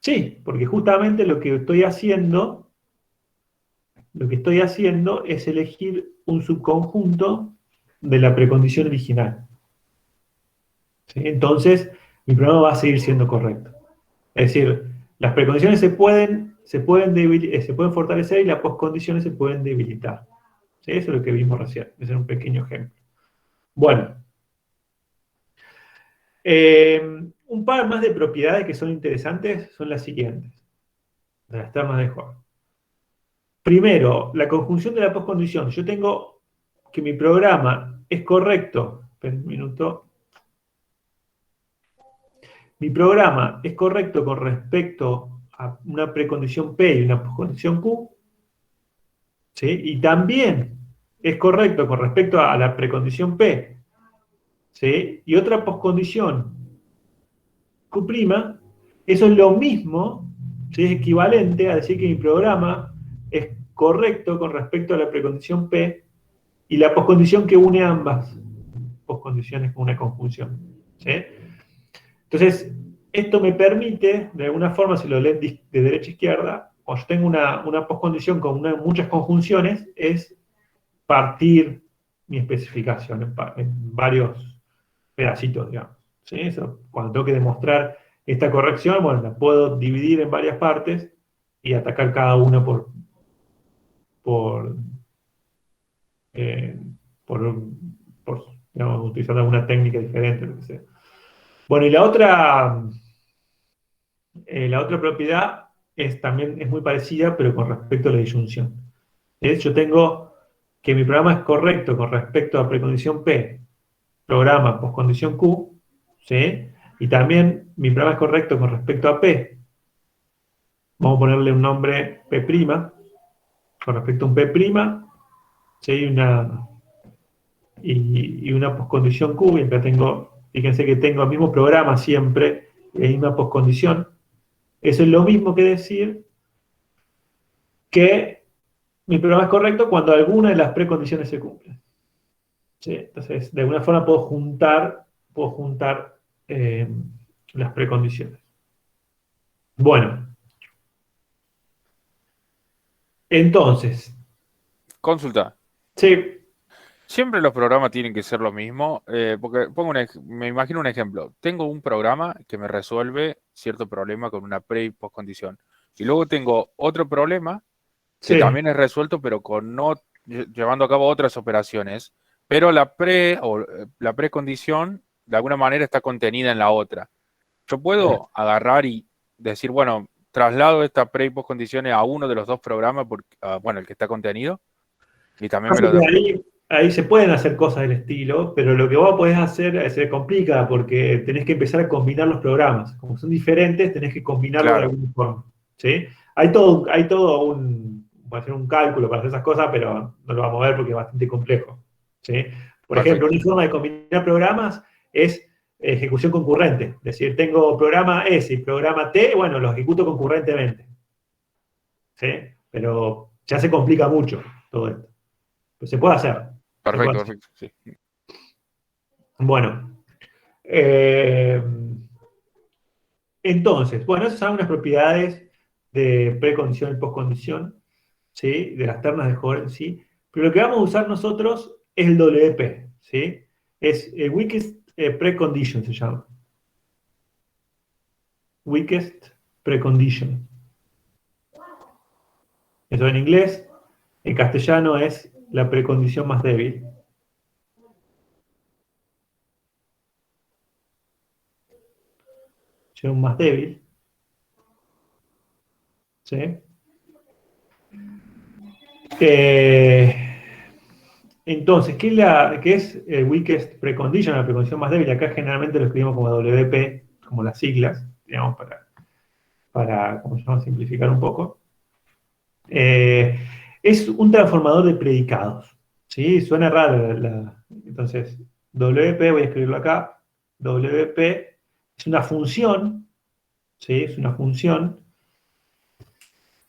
Sí, porque justamente lo que estoy haciendo es elegir un subconjunto de la precondición original. ¿Sí? Entonces, mi programa va a seguir siendo correcto. Es decir, las precondiciones se pueden fortalecer y las postcondiciones se pueden debilitar. ¿Sí? Eso es lo que vimos recién. Ese es un pequeño ejemplo. Bueno, un par más de propiedades que son interesantes son las siguientes. Las termas de Hall. Primero, la conjunción de la postcondición. Yo tengo que mi programa es correcto. Espera un minuto. Mi programa es correcto con respecto a una precondición P y una postcondición Q. ¿Sí? Y también es correcto con respecto a la precondición P. ¿Sí? Y otra postcondición Q', eso es lo mismo ¿sí? Es equivalente a decir que mi programa es correcto con respecto a la precondición P y la poscondición que une ambas poscondiciones con una conjunción, ¿sí? Entonces, esto me permite, de alguna forma, si lo leen de derecha a izquierda, cuando yo tengo una poscondición con muchas conjunciones, es partir mi especificación en varios pedacitos, digamos. ¿Sí? Eso, cuando tengo que demostrar esta corrección, bueno, la puedo dividir en varias partes y atacar cada una por, eh, por, digamos, utilizando alguna técnica diferente, lo que sea. Bueno, y la otra propiedad también es muy parecida, pero con respecto a la disyunción. Yo tengo que mi programa es correcto con respecto a precondición P, programa postcondición Q, ¿sí? Y también mi programa es correcto con respecto a P. Vamos a ponerle un nombre P', con respecto a un P', ¿sí? Y una postcondición Q, y acá fíjense que tengo el mismo programa siempre, y la misma postcondición. Eso es lo mismo que decir que mi programa es correcto cuando alguna de las precondiciones se cumplen. ¿Sí? Entonces, de alguna forma puedo juntar eh, las precondiciones. Bueno, entonces, Consulta. sí, Siempre los programas tienen que ser lo mismo, porque me imagino un ejemplo. Tengo un programa que me resuelve cierto problema con una pre y postcondición. Y luego tengo otro problema que sí. también es resuelto, pero con no llevando a cabo otras operaciones. Pero la precondición de alguna manera está contenida en la otra. Yo puedo agarrar y decir, bueno, traslado esta pre y postcondiciones a uno de los dos programas, bueno, el que está contenido, y también me Pasa lo que da. ahí se pueden hacer cosas del estilo, pero lo que vos podés hacer se complica porque tenés que empezar a combinar los programas. Como son diferentes, tenés que combinarlos de Claro, alguna forma. ¿Sí? Voy a hacer un cálculo para hacer esas cosas, pero no lo vamos a ver porque es bastante complejo. ¿Sí? Por ejemplo, perfecto. una forma de combinar programas es ejecución concurrente. Es decir, tengo programa S y programa T, bueno, los ejecuto concurrentemente. ¿Sí? Pero ya se complica mucho todo esto. Pues se puede hacer. Se puede Perfecto, hacer. perfecto. Sí. Bueno, eh, entonces, bueno, esas son algunas propiedades de precondición y postcondición, ¿sí? De las ternas de Hall en sí. Pero lo que vamos a usar nosotros es el WP, ¿sí? Es el weakest precondition, se llama. Weakest precondition. Eso en inglés. En castellano es la precondición más débil. Más débil, ¿sí? Entonces, ¿qué es el weakest precondition, la precondición más débil? Acá generalmente lo escribimos como WP, como las siglas, digamos, para ¿cómo se llama? Simplificar un poco. Eh, es un transformador de predicados, ¿sí? Suena raro. Entonces, WP, voy a escribirlo acá, WP es una función, ¿sí? Es una función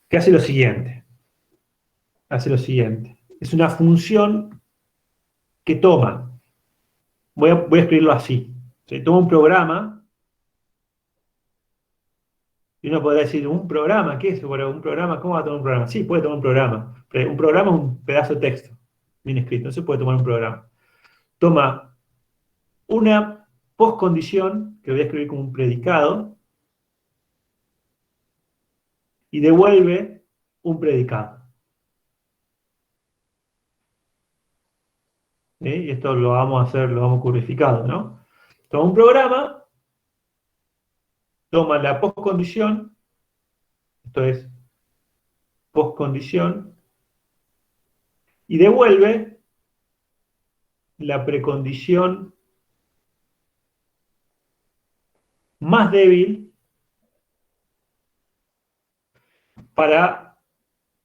que hace lo siguiente. Hace lo siguiente. Es una función que toma. Voy a escribirlo así. ¿Sí? Toma un programa, y uno podrá decir, ¿un programa? ¿Qué es eso? ¿Un programa? ¿Cómo va a tomar un programa? Sí, puede tomar un programa. Pero un programa es un pedazo de texto bien escrito, no se puede tomar un programa. Toma una postcondición, que voy a escribir como un predicado, y devuelve un predicado. ¿Sí? Y esto lo vamos a hacer, lo vamos codificado, ¿no? Toma un programa, toma la postcondición, esto es postcondición, y devuelve la precondición más débil para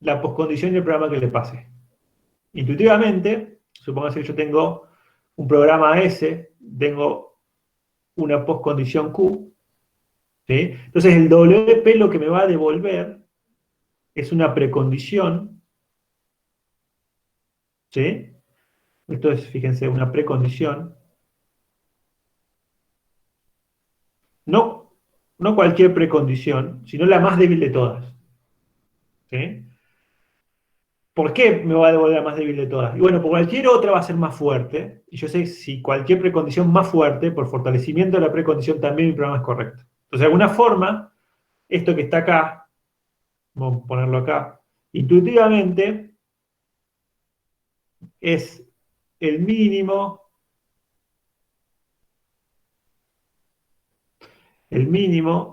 la postcondición del programa que le pase. Intuitivamente, supongamos que yo tengo un programa S, tengo una postcondición Q, ¿sí? Entonces el WP lo que me va a devolver es una precondición, ¿sí? Esto es, fíjense, una precondición. No, no cualquier precondición, sino la más débil de todas, ¿sí? ¿Por qué me va a devolver la más débil de todas? Y bueno, por cualquier otra va a ser más fuerte. Y yo sé si cualquier precondición más fuerte, por fortalecimiento de la precondición, también mi programa es correcto. Entonces, de alguna forma, esto que está acá, vamos a ponerlo acá, intuitivamente es el mínimo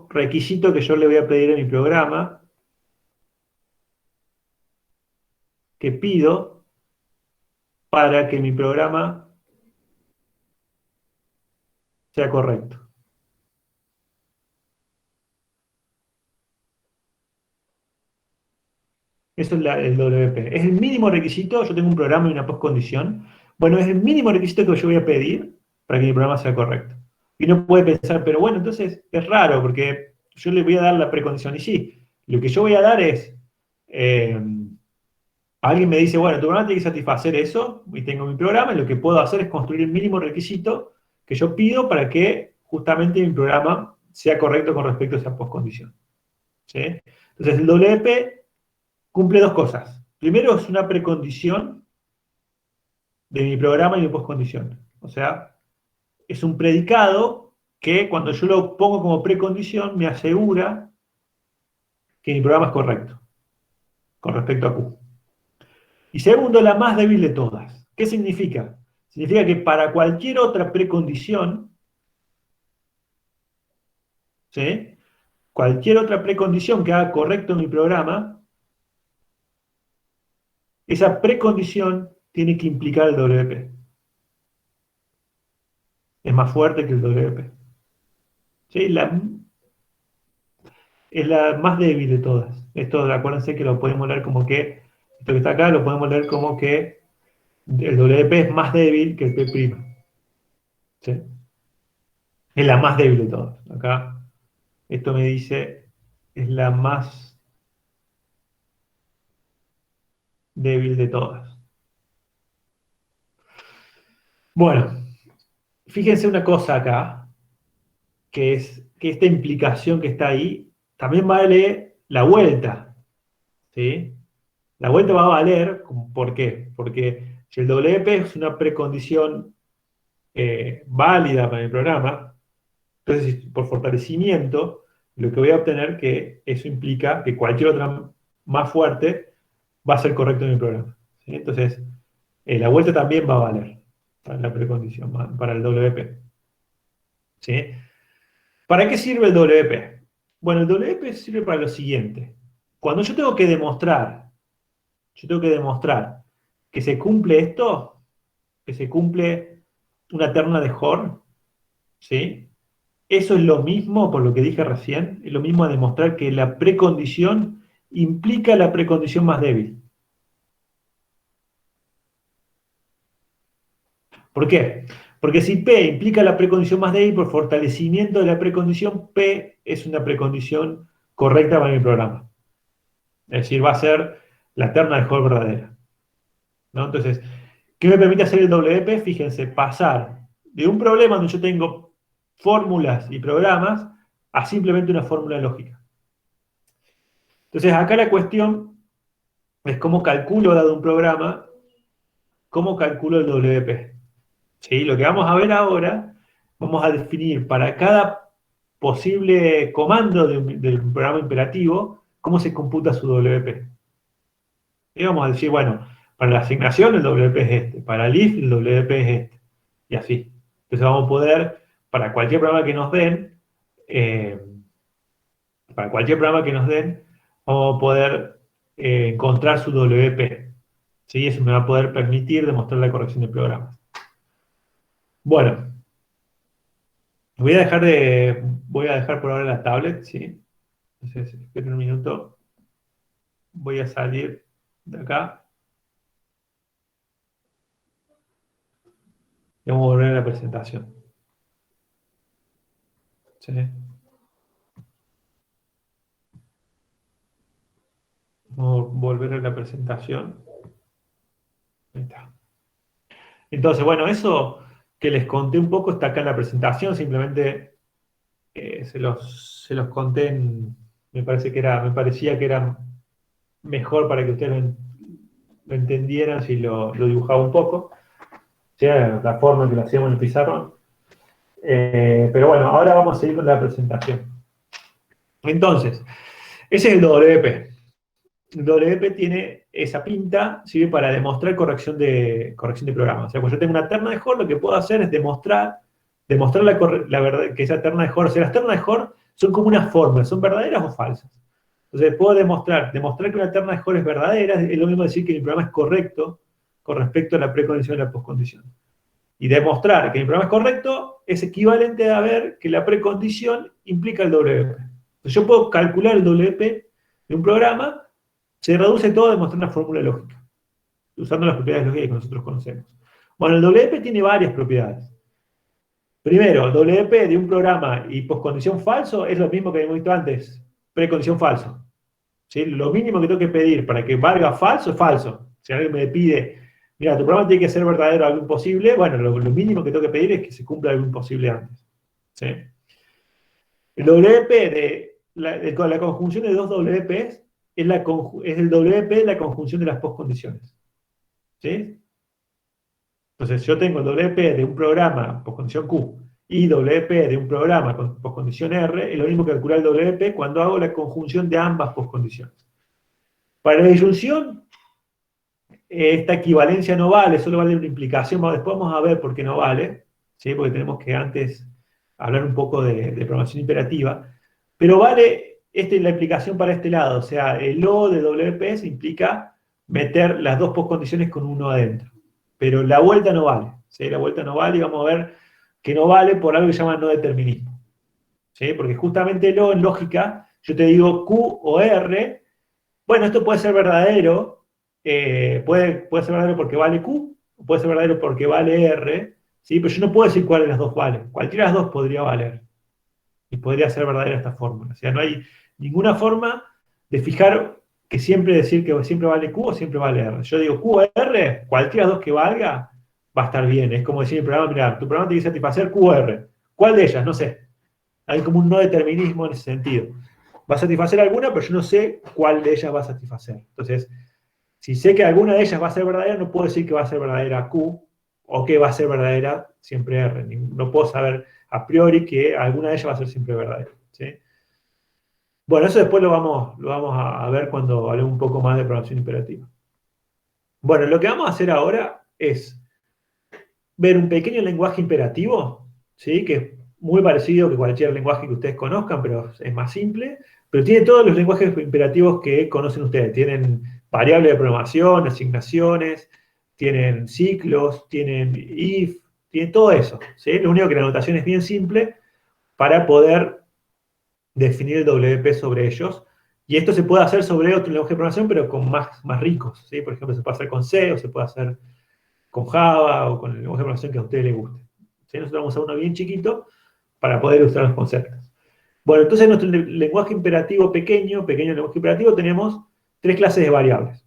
requisito que yo le voy a pedir a mi programa, que pido para que mi programa sea correcto. Eso es el WP. Es el mínimo requisito. Yo tengo un programa y una postcondición. Bueno, es el mínimo requisito que yo voy a pedir para que mi programa sea correcto. Y uno puede pensar, pero bueno, entonces es raro porque yo le voy a dar la precondición. Y sí, lo que yo voy a dar es, eh, alguien me dice, bueno, tu programa tiene que satisfacer eso, y tengo mi programa, y lo que puedo hacer es construir el mínimo requisito que yo pido para que justamente mi programa sea correcto con respecto a esa postcondición. ¿Sí? Entonces el WP cumple dos cosas. Primero, es una precondición de mi programa y mi postcondición. O sea, es un predicado que cuando yo lo pongo como precondición me asegura que mi programa es correcto con respecto a Q. Y segundo, la más débil de todas. ¿Qué significa? Significa que para cualquier otra precondición, ¿sí? Cualquier otra precondición que haga correcto mi programa, esa precondición tiene que implicar el WP. Es más fuerte que el WP. ¿Sí? Es la más débil de todas. Esto, acuérdense que lo podemos leer como que, esto que está acá, lo podemos leer como que el WP es más débil que el P'. ¿Sí? Es la más débil de todas. Acá, esto me dice, es la más débil de todas. Bueno, fíjense una cosa acá, que es que esta implicación que está ahí, también vale la vuelta. ¿Sí? La vuelta va a valer, ¿por qué? Porque si el WP es una precondición válida para el programa, entonces por fortalecimiento, lo que voy a obtener que eso implica que cualquier otra más fuerte va a ser correcto en mi programa. ¿Sí? Entonces, la vuelta también va a valer para la precondición, para el WP. ¿Sí? ¿Para qué sirve el WP? Bueno, el WP sirve para lo siguiente. Cuando yo tengo que demostrar que se cumple esto, que se cumple una terna de Horn, ¿sí? Eso es lo mismo, por lo que dije recién, es lo mismo a demostrar que la precondición implica la precondición más débil. ¿Por qué? Porque si P implica la precondición más débil, por fortalecimiento de la precondición, P es una precondición correcta para mi programa. Es decir, va a ser la terna de Hall verdadera. ¿No? Entonces, ¿qué me permite hacer el WP? Fíjense, pasar de un problema donde yo tengo fórmulas y programas a simplemente una fórmula lógica. Entonces, acá la cuestión es cómo calculo, dado un programa, cómo calculo el WP. ¿Sí? Lo que vamos a ver ahora, vamos a definir para cada posible comando del programa imperativo, cómo se computa su WP. Y vamos a decir, bueno, para la asignación el WP es este, para el if el WP es este, y así. Entonces vamos a poder, para cualquier programa que nos den, eh, para cualquier programa que nos den, vamos a poder encontrar su WP. ¿Sí? Eso me va a poder permitir demostrar la corrección de programas. Bueno, voy a dejar por ahora la tablet, ¿sí? Entonces, esperen un minuto. Voy a salir de acá y vamos a volver a la presentación. ¿Sí? Vamos a volver a la presentación. Ahí está. Entonces, bueno, eso que les conté un poco está acá en la presentación, simplemente se los conté me parecía que era mejor para que ustedes lo entendieran si lo dibujaba un poco, ¿sí? La forma en que lo hacíamos en el pizarrón. Pero bueno, ahora vamos a seguir con la presentación. Entonces, ese es el WP. El WP tiene esa pinta, sirve para demostrar corrección de programa. O sea, cuando yo tengo una terna de Hall, lo que puedo hacer es demostrar la verdad, que esa terna de Hall, o sea, las ternas de Hall son como unas fórmulas, son verdaderas o falsas. Entonces, puedo demostrar que una terna de Hall es verdadera, es lo mismo decir que mi programa es correcto con respecto a la precondición y la postcondición. Y demostrar que mi programa es correcto es equivalente a ver que la precondición implica el WP. Entonces, yo puedo calcular el WP de un programa. Se reduce todo a demostrar una fórmula lógica, usando las propiedades lógicas que nosotros conocemos. Bueno, el WP tiene varias propiedades. Primero, el WP de un programa y postcondición falso es lo mismo que hemos visto antes, precondición falso. ¿Sí? Lo mínimo que tengo que pedir para que valga falso es falso. Si alguien me pide, mira, tu programa tiene que ser verdadero algo imposible, bueno, lo mínimo que tengo que pedir es que se cumpla algo imposible antes. ¿Sí? El WP con la conjunción de dos WPs es el WP de la conjunción de las postcondiciones. ¿Sí? Entonces, yo tengo el WP de un programa postcondición Q y WP de un programa con postcondición R, es lo mismo que calcular el WP cuando hago la conjunción de ambas postcondiciones. Para la disyunción, esta equivalencia no vale, solo vale una implicación. Después vamos a ver por qué no vale, ¿sí? Porque tenemos que antes hablar un poco de programación imperativa. Pero vale la implicación para este lado, o sea, el O de WP implica meter las dos postcondiciones con uno adentro. Pero la vuelta no vale, ¿sí? La vuelta no vale y vamos a ver que no vale por algo que se llama no determinismo. ¿Sí? Porque justamente el O en lógica, yo te digo Q o R, bueno, esto puede ser verdadero, puede ser verdadero porque vale Q, puede ser verdadero porque vale R, ¿sí? Pero yo no puedo decir cuál de las dos vale. Cualquiera de las dos podría valer. Y podría ser verdadera esta fórmula. O sea, no hay ninguna forma de fijar que decir que siempre vale Q o siempre vale R. Yo digo Q o R, cualquiera de las dos que valga, va a estar bien. Es como decir el programa, mira, tu programa tiene que satisfacer Q o R. ¿Cuál de ellas? No sé. Hay como un no determinismo en ese sentido. Va a satisfacer alguna, pero yo no sé cuál de ellas va a satisfacer. Entonces, si sé que alguna de ellas va a ser verdadera, no puedo decir que va a ser verdadera Q o que va a ser verdadera siempre R. No puedo saber a priori que alguna de ellas va a ser siempre verdadera. ¿Sí? Bueno, eso después lo vamos a ver cuando hablemos un poco más de programación imperativa. Bueno, lo que vamos a hacer ahora es ver un pequeño lenguaje imperativo, ¿sí? Que es muy parecido que cualquier lenguaje que ustedes conozcan, pero es más simple, pero tiene todos los lenguajes imperativos que conocen ustedes. Tienen variables de programación, asignaciones, tienen ciclos, tienen if, tienen todo eso. ¿Sí? Lo único que la notación es bien simple para poder definir el WP sobre ellos. Y esto se puede hacer sobre otro lenguaje de programación, pero con más ricos. ¿Sí? Por ejemplo, se puede hacer con C o se puede hacer con Java o con el lenguaje de programación que a ustedes les guste. ¿Sí? Nosotros vamos a uno bien chiquito para poder ilustrar los conceptos. Bueno, entonces en nuestro lenguaje imperativo pequeño lenguaje imperativo, tenemos tres clases de variables.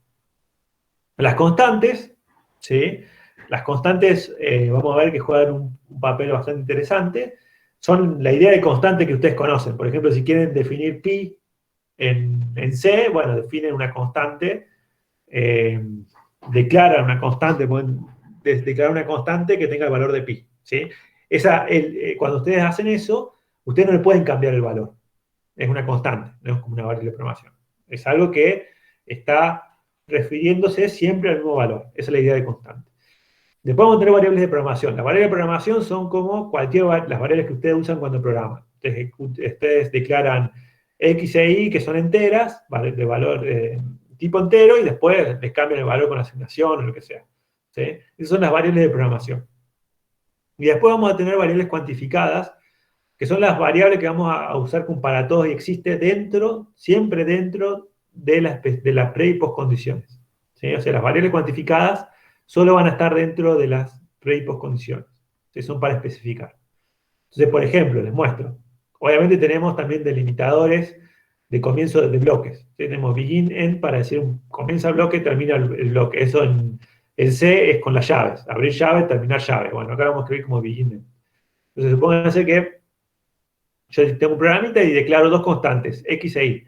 Las constantes, ¿sí? Las constantes, vamos a ver que juegan un papel bastante interesante. Son la idea de constante que ustedes conocen. Por ejemplo, si quieren definir pi en C, bueno, definen una constante, declaran una constante, pueden declarar una constante que tenga el valor de pi. ¿Sí? Cuando ustedes hacen eso, ustedes no le pueden cambiar el valor. Es una constante, no es como una variable de programación. Es algo que está refiriéndose siempre al mismo valor. Esa es la idea de constante. Después vamos a tener variables de programación. Las variables de programación son como las variables que ustedes usan cuando programan. Ustedes declaran X e Y, que son enteras, de valor tipo entero, y después les cambian el valor con asignación o lo que sea. ¿Sí? Esas son las variables de programación. Y después vamos a tener variables cuantificadas, que son las variables que vamos a usar para todos y existe siempre dentro de las pre y postcondiciones. ¿Sí? O sea, las variables cuantificadas solo van a estar dentro de las pre y postcondiciones. ¿Sí? Son para especificar. Entonces, por ejemplo, les muestro. Obviamente tenemos también delimitadores de comienzo de bloques. Tenemos begin, end para decir comienza el bloque, termina el bloque. Eso en C es con las llaves. Abrir llave, terminar llave. Bueno, acá vamos a escribir como begin, end. Entonces, supónganse que yo tengo un programita y declaro dos constantes, X e Y,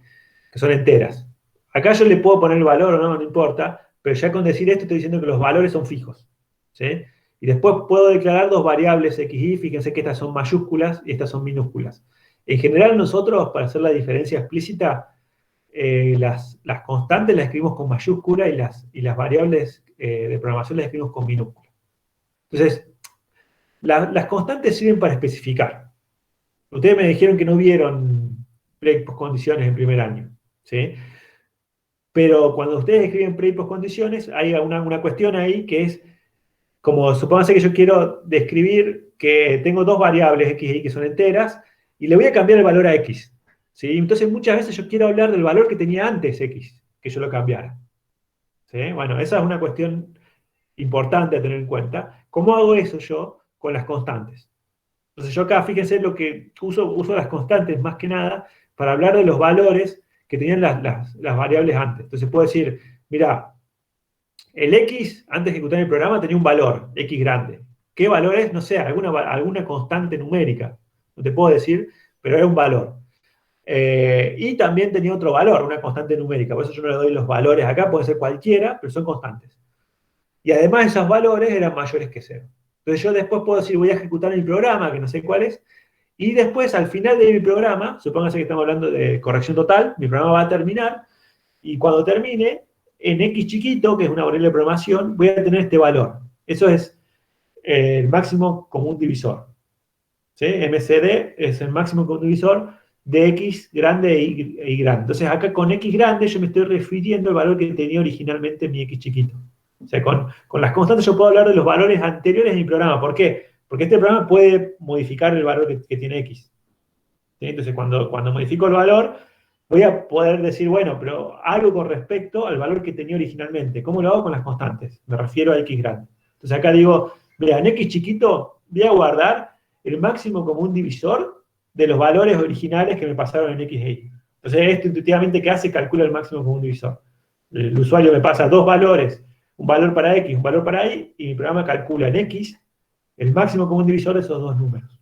que son enteras. Acá yo le puedo poner el valor o no, no importa, pero ya con decir esto estoy diciendo que los valores son fijos. ¿Sí? Y después puedo declarar dos variables X y Y, fíjense que estas son mayúsculas y estas son minúsculas. En general nosotros, para hacer la diferencia explícita, las constantes las escribimos con mayúscula y las variables de programación las escribimos con minúscula. Entonces, las constantes sirven para especificar. Ustedes me dijeron que no vieron pre y postcondiciones en primer año, ¿sí? Pero cuando ustedes escriben pre y postcondiciones, hay una cuestión ahí que es, como supónganse que yo quiero describir que tengo dos variables X y Y que son enteras, y le voy a cambiar el valor a X, ¿sí? Entonces muchas veces yo quiero hablar del valor que tenía antes X, que yo lo cambiara, ¿sí? Bueno, esa es una cuestión importante a tener en cuenta. ¿Cómo hago eso yo con las constantes? Entonces yo acá, fíjense lo que uso las constantes más que nada para hablar de los valores que tenían las variables antes. Entonces puedo decir, mira, el X, antes de ejecutar el programa, tenía un valor, X grande. ¿Qué valor es? No sé, alguna constante numérica. No te puedo decir, pero era un valor. Y también tenía otro valor, una constante numérica. Por eso yo no le doy los valores acá, puede ser cualquiera, pero son constantes. Y además esos valores eran mayores que 0. Entonces yo después puedo decir, voy a ejecutar mi programa, que no sé cuál es, y después al final de mi programa, supónganse que estamos hablando de corrección total, mi programa va a terminar, y cuando termine, en X chiquito, que es una variable de programación, voy a tener este valor. Eso es el máximo común divisor. ¿Sí? MCD es el máximo común divisor de X grande e Y grande. Entonces acá con X grande yo me estoy refiriendo al valor que tenía originalmente mi X chiquito. O sea, con las constantes yo puedo hablar de los valores anteriores de mi programa. ¿Por qué? Porque este programa puede modificar el valor que tiene X. ¿Sí? Entonces, cuando modifico el valor, voy a poder decir, bueno, pero algo con respecto al valor que tenía originalmente. ¿Cómo lo hago con las constantes? Me refiero a X grande. Entonces, acá digo, mira, en X chiquito voy a guardar el máximo común divisor de los valores originales que me pasaron en X e Y. Entonces, esto intuitivamente, ¿qué hace? Calcula el máximo común divisor. El usuario me pasa dos valores, un valor para X, un valor para Y, y mi programa calcula en X el máximo común divisor de esos dos números.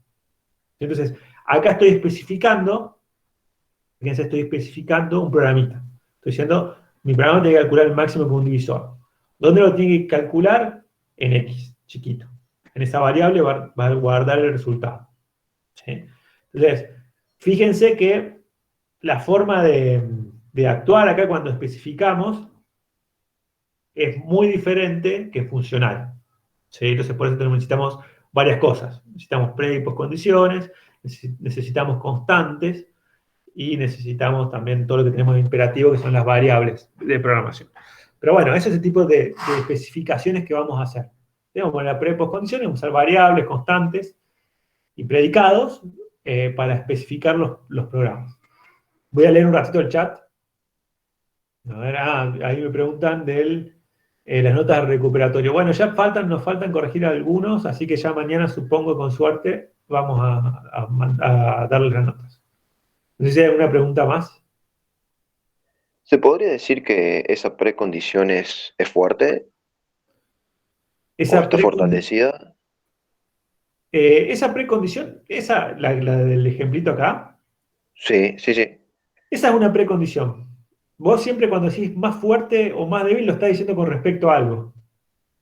Entonces, acá estoy especificando, fíjense, estoy especificando un programita. Estoy diciendo, mi programa tiene que calcular el máximo común divisor. ¿Dónde lo tiene que calcular? En X, chiquito. En esa variable va a guardar el resultado. ¿Sí? Entonces, fíjense que la forma de actuar acá cuando especificamos es muy diferente que funcional. ¿Sí? Entonces, por eso necesitamos varias cosas. Necesitamos pre y postcondiciones, necesitamos constantes y necesitamos también todo lo que tenemos de imperativo, que son las variables de programación. Pero bueno, ese es el tipo de especificaciones que vamos a hacer. Tenemos la pre y postcondiciones, usar variables, constantes y predicados para especificar los programas. Voy a leer un ratito el chat. A ver, ahí me preguntan de las notas de recuperatorio. Bueno, ya nos faltan corregir algunos, así que ya mañana, supongo, con suerte, vamos a darles las notas. No sé si hay alguna pregunta más. ¿Se podría decir que esa precondición es fuerte o Esa está fortalecida? esa precondición, la del ejemplito acá, Sí, sí, sí. esa es una precondición. Vos siempre cuando decís más fuerte o más débil lo estás diciendo con respecto a algo.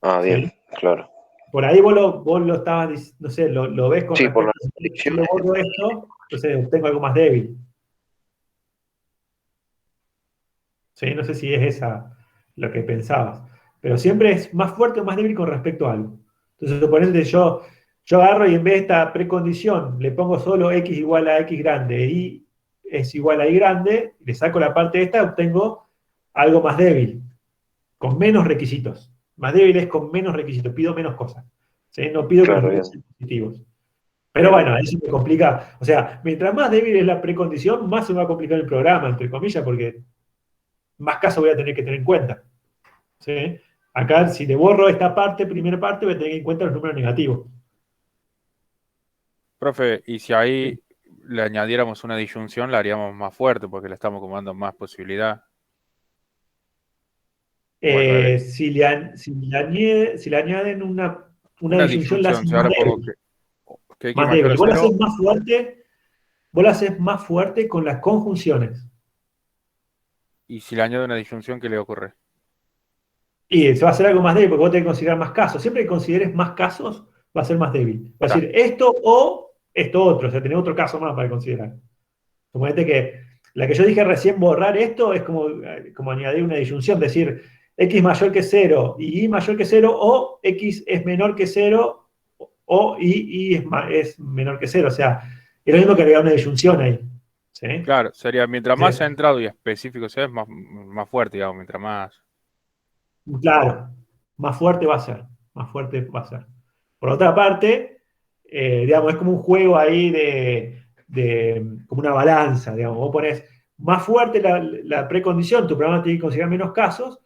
Ah, bien, ¿Sí? claro. Por ahí vos lo estabas, no sé, lo ves con Sí, por respecto las a si le restricciones. borro esto, entonces obtengo algo más débil. ¿Sí? No sé si es esa lo que pensabas. Pero siempre es más fuerte o más débil con respecto a algo. Entonces, suponete yo agarro y en vez de esta precondición le pongo solo x igual a x grande y es igual a y grande, le saco la parte de esta, obtengo algo más débil, con menos requisitos. Más débil es con menos requisitos, pido menos cosas. ¿Sí? No pido que los Claro, números bien, sean positivos. Pero bien. bueno, eso me complica. O sea, mientras más débil es la precondición, más se va a complicar el programa, entre comillas, porque más casos voy a tener que tener en cuenta. ¿Sí? Acá, si le borro esta parte, primera parte, voy a tener en cuenta los números negativos. Profe, y si ahí le añadiéramos una disyunción, la haríamos más fuerte porque le estamos como dando más posibilidad. O al revés. Si le añaden una Una disyunción, la disyunción, hacen si más ahora pongo débil. que X Más mayor a débil. Vos la haces cero, más fuerte, vos la haces más fuerte con las conjunciones. y si le añado una disyunción, ¿qué le ocurre? Y se va a hacer algo más débil porque vos tenés que considerar más casos. Siempre que consideres más casos, va a ser más débil. Va a Está. decir esto o esto otro. O sea, tenés otro caso más para considerar. Suponete que la que yo dije recién, borrar esto, es como añadir una disyunción. Decir x mayor que cero y y mayor que cero, o x es menor que cero o y es menor que cero. O sea, es lo mismo que agregar una disyunción ahí. ¿Sí? Claro, sería mientras más Sí. centrado y específico sea, es más fuerte, digamos, mientras más. Claro, más fuerte va a ser, más fuerte va a ser. Por otra parte, digamos, es como un juego ahí como una balanza, digamos, vos pones más fuerte la precondición, tu programa tiene que considerar menos casos,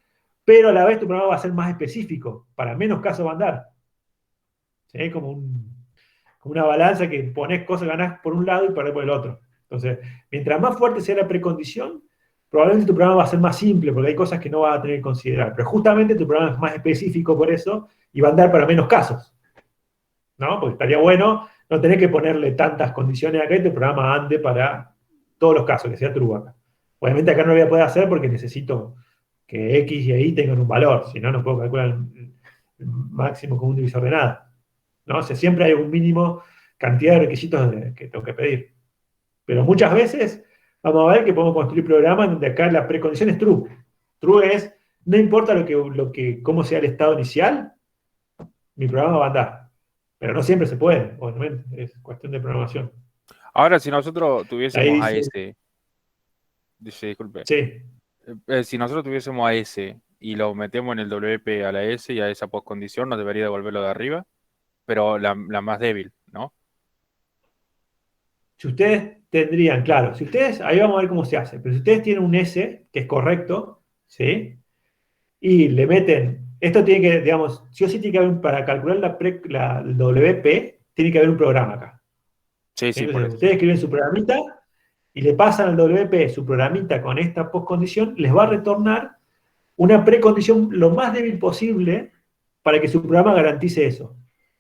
pero a la vez tu programa va a ser más específico, para menos casos va a andar. ¿Sí? Como una balanza que pones cosas, ganás por un lado y perdés por el otro. Entonces, mientras más fuerte sea la precondición, probablemente tu programa va a ser más simple, porque hay cosas que no vas a tener que considerar. Pero justamente tu programa es más específico por eso y va a andar para menos casos. ¿No? Porque estaría bueno no tener que ponerle tantas condiciones acá y tu programa ande para todos los casos, que sea true acá. Obviamente acá no lo voy a poder hacer porque necesito que X y Y tengan un valor, si no, no puedo calcular el máximo común divisor de nada. ¿No? O sea, siempre hay un mínimo cantidad de requisitos que tengo que pedir. Pero muchas veces vamos a ver que podemos construir programas donde acá la precondición es true. True es, no importa cómo sea el estado inicial, mi programa va a andar. Pero no siempre se puede, obviamente, es cuestión de programación. Ahora, si nosotros Ahí tuviésemos a dice, ese, dice, disculpe, sí, si nosotros tuviésemos a ese y lo metemos en el WP a la S y a esa postcondición, nos debería devolverlo de arriba, pero la más débil, ¿no? si ustedes tendrían, claro, si ustedes, ahí vamos a ver cómo se hace, pero si ustedes tienen un S, que es correcto, ¿sí? Y le meten, esto tiene que, digamos, sí o sí tiene que haber, para calcular el WP, tiene que haber un programa acá. Sí, ¿Sí? sí, por Entonces, eso. ustedes escriben su programita y le pasan al WP su programita con esta postcondición, les va a retornar una precondición lo más débil posible para que su programa garantice eso.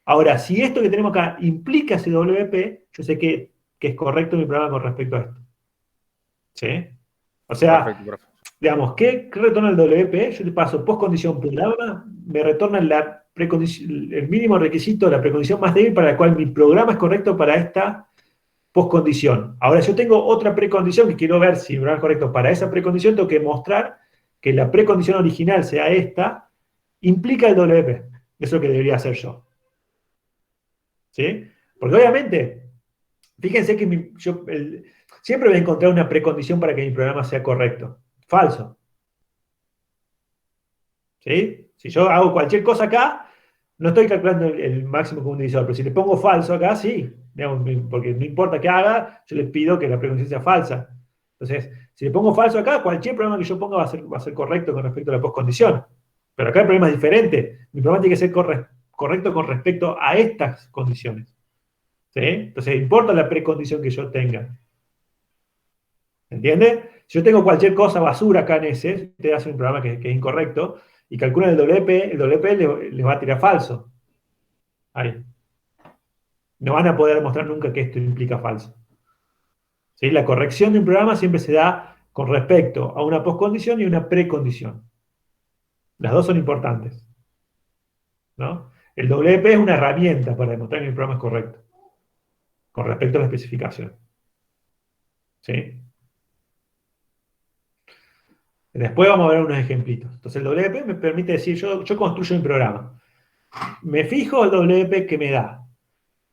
Ahora, si esto que tenemos acá implica ese WP, yo sé que es correcto mi programa con respecto a esto. ¿Sí? O Perfecto, sea, profe. digamos, ¿qué retorna el WP? Yo te paso postcondición programa, me retorna el mínimo requisito, la precondición más débil para la cual mi programa es correcto para esta postcondición. Ahora, si yo tengo otra precondición que quiero ver si mi programa es correcto para esa precondición, tengo que mostrar que la precondición original sea esta, implica el WP. Eso es lo que debería hacer yo. ¿Sí? Porque obviamente, fíjense que siempre voy a encontrar una precondición para que mi programa sea correcto. Falso. ¿Sí? Si yo hago cualquier cosa acá, no estoy calculando el máximo común divisor, pero si le pongo falso acá, sí. Digamos, porque no importa qué haga, yo le pido que la precondición sea falsa. Entonces, si le pongo falso acá, cualquier programa que yo ponga va a ser correcto con respecto a la postcondición. Pero acá el problema es diferente. Mi programa tiene que ser correcto con respecto a estas condiciones. ¿Sí? Entonces, importa la precondición que yo tenga. ¿Entiende? Si yo tengo cualquier cosa basura acá en ese, usted hace un programa que es incorrecto y calculan el WP les va a tirar falso. Ahí. No van a poder mostrar nunca que esto implica falso. ¿Sí? La corrección de un programa siempre se da con respecto a una postcondición y una precondición. Las dos son importantes. ¿No? El WP es una herramienta para demostrar que mi programa es correcto, con respecto a la especificación. ¿Sí? Después vamos a ver unos ejemplitos. Entonces el WP me permite decir, yo construyo mi programa. Me fijo el WP que me da.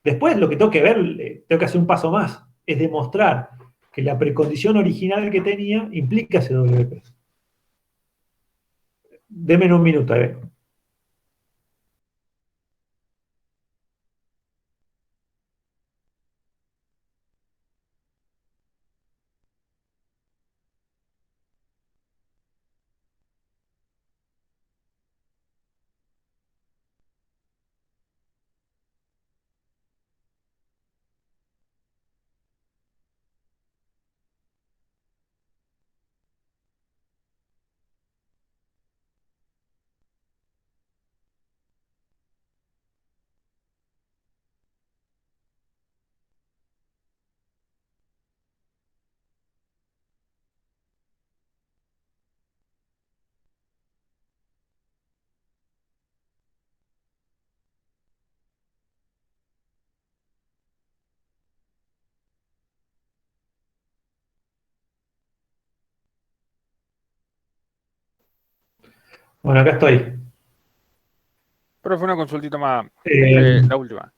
Después lo que tengo que ver, tengo que hacer un paso más, es demostrar que la precondición original que tenía implica ese WP. Deme un minuto, a ver. Bueno, acá estoy. Pero fue una consultita más, Eh, la última.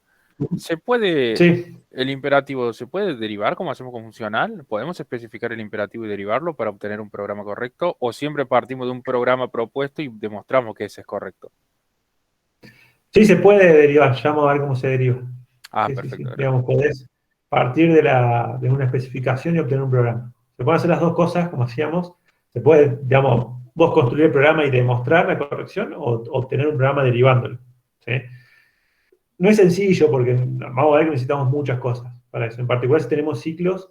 ¿Se puede, sí, el imperativo, se puede derivar como hacemos con funcional? ¿Podemos especificar el imperativo y derivarlo para obtener un programa correcto? ¿O siempre partimos de un programa propuesto y demostramos que ese es correcto? sí se puede derivar, ya vamos a ver cómo se deriva. Ah, Sí, sí, sí. perfecto, gracias. Digamos, podés partir de una especificación y obtener un programa. Se pueden hacer las dos cosas, como hacíamos. Se puede, digamos, vos construir el programa y demostrar la corrección o obtener un programa derivándolo. ¿Sí? No es sencillo porque vamos a ver que necesitamos muchas cosas para eso. En particular, si tenemos ciclos,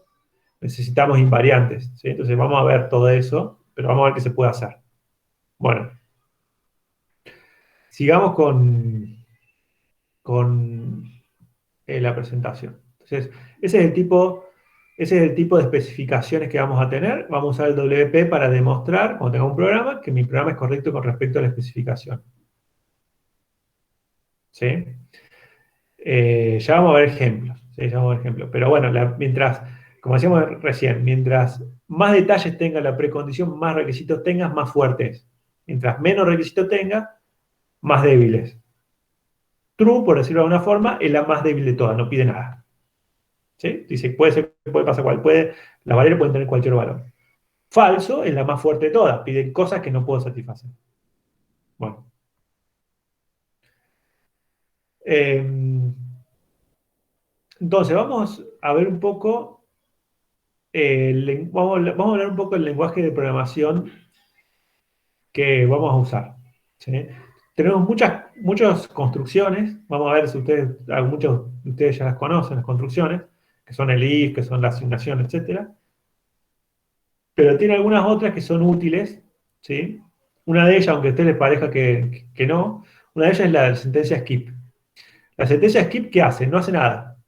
necesitamos invariantes. ¿Sí? Entonces vamos a ver todo eso, pero vamos a ver qué se puede hacer. Bueno, sigamos con la presentación. Entonces, ese es el tipo de especificaciones que vamos a tener. Vamos a usar el WP para demostrar, cuando tenga un programa, que mi programa es correcto con respecto a la especificación. ¿Sí? Ya vamos a ver ejemplos. ¿Sí? Ya vamos a ver ejemplos. Pero bueno, mientras, como decíamos recién, mientras más detalles tenga la precondición, más requisitos tengas, más fuerte es. Mientras menos requisitos tenga, más débil es. True, por decirlo de alguna forma, es la más débil de todas, no pide nada. ¿Sí? Dice, puede pasar las variables pueden tener cualquier valor. Falso es la más fuerte de todas, pide cosas que no puedo satisfacer. Bueno. Eh, entonces, vamos a ver un poco, vamos a hablar un poco del lenguaje de programación que vamos a usar. ¿Sí? Tenemos muchas construcciones, vamos a ver si muchos de ustedes ya las conocen, las construcciones, que son el if, que son la asignación, etcétera. Pero tiene algunas otras que son útiles, ¿sí? Una de ellas, aunque a ustedes les parezca que no, una de ellas es la sentencia skip. La sentencia skip, ¿qué hace? No hace nada.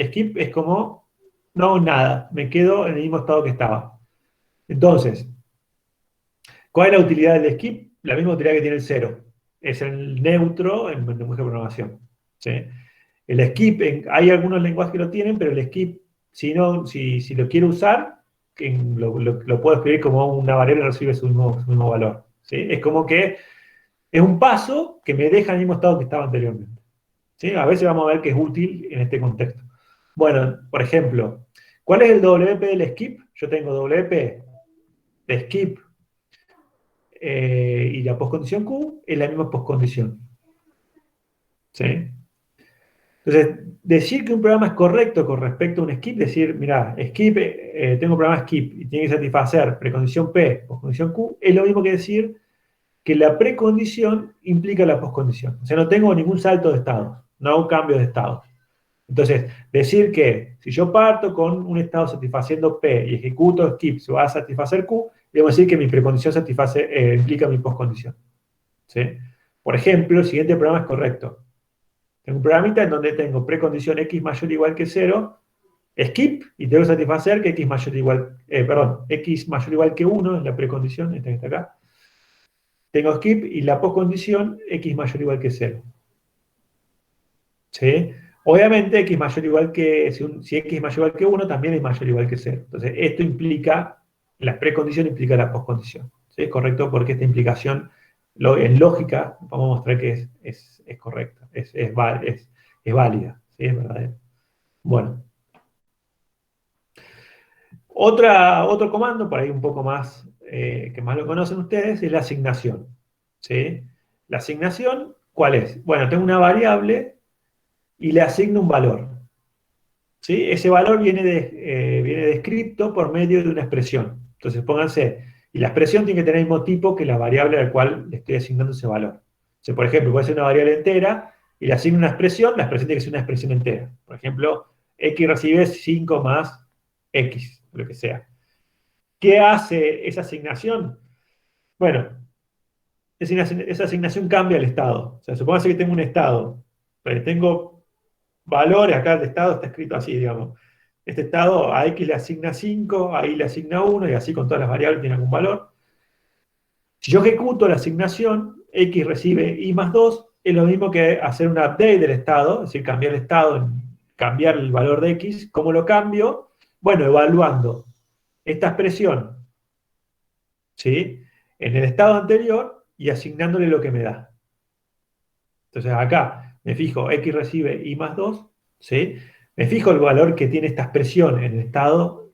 Skip es como, no hago nada, me quedo en el mismo estado que estaba. Entonces, ¿cuál es la utilidad del skip? La misma utilidad que tiene el cero. Es el neutro en lenguaje de programación. ¿Sí? El skip, hay algunos lenguajes que lo tienen, pero el skip, si lo quiero usar, lo puedo escribir como una variable y recibe su mismo valor. ¿Sí? Es como que es un paso que me deja en el mismo estado que estaba anteriormente. ¿Sí? A veces vamos a ver que es útil en este contexto. Bueno, por ejemplo, ¿cuál es el WP del skip? Yo tengo WP de skip y la postcondición Q es la misma postcondición. ¿Sí? Entonces, decir que un programa es correcto con respecto a un skip, decir, mira, skip, tengo un programa skip y tiene que satisfacer precondición P, postcondición Q, es lo mismo que decir que la precondición implica la postcondición. O sea, no tengo ningún salto de estado, no hago cambio de estado. Entonces, decir que si yo parto con un estado satisfaciendo P y ejecuto skip, se va a satisfacer Q, debo decir que mi precondición implica mi postcondición. ¿Sí? Por ejemplo, el siguiente programa es correcto. Tengo un programita en donde tengo precondición x mayor o igual que 0, skip, y tengo que satisfacer que x mayor o igual, x mayor o igual que 1 es la precondición, esta que está acá. Tengo skip y la postcondición x mayor o igual que 0. ¿Sí? Obviamente, x mayor o igual que, si x mayor o igual que 1, también es mayor o igual que 0. Entonces, esto implica, la precondición implica la postcondición. ¿Sí? Correcto, porque esta implicación, en lógica, vamos a mostrar que es correcta, es válida, ¿sí? Es verdadera. Bueno. Otro comando, por ahí un poco más, que más lo conocen ustedes, es la asignación. ¿Sí? La asignación, ¿cuál es? Bueno, tengo una variable y le asigno un valor. ¿Sí? Ese valor viene descrito por medio de una expresión. Entonces pónganse, y la expresión tiene que tener el mismo tipo que la variable a la cual le estoy asignando ese valor. O sea, por ejemplo, puede ser una variable entera y le asigno una expresión, la expresión tiene que ser una expresión entera. Por ejemplo, x recibe 5 más x, lo que sea. ¿Qué hace esa asignación? Bueno, esa asignación cambia el estado. O sea, supóngase que tengo un estado, pero tengo valores, acá el estado está escrito así, digamos. Este estado a x le asigna 5, a y le asigna 1, y así con todas las variables tiene algún valor. Si yo ejecuto la asignación, x recibe y más 2, es lo mismo que hacer un update del estado, es decir, cambiar el estado, cambiar el valor de x. ¿Cómo lo cambio? Bueno, evaluando esta expresión, ¿sí? En el estado anterior y asignándole lo que me da. Entonces acá me fijo x recibe y más 2, ¿sí? Me fijo el valor que tiene esta expresión en el estado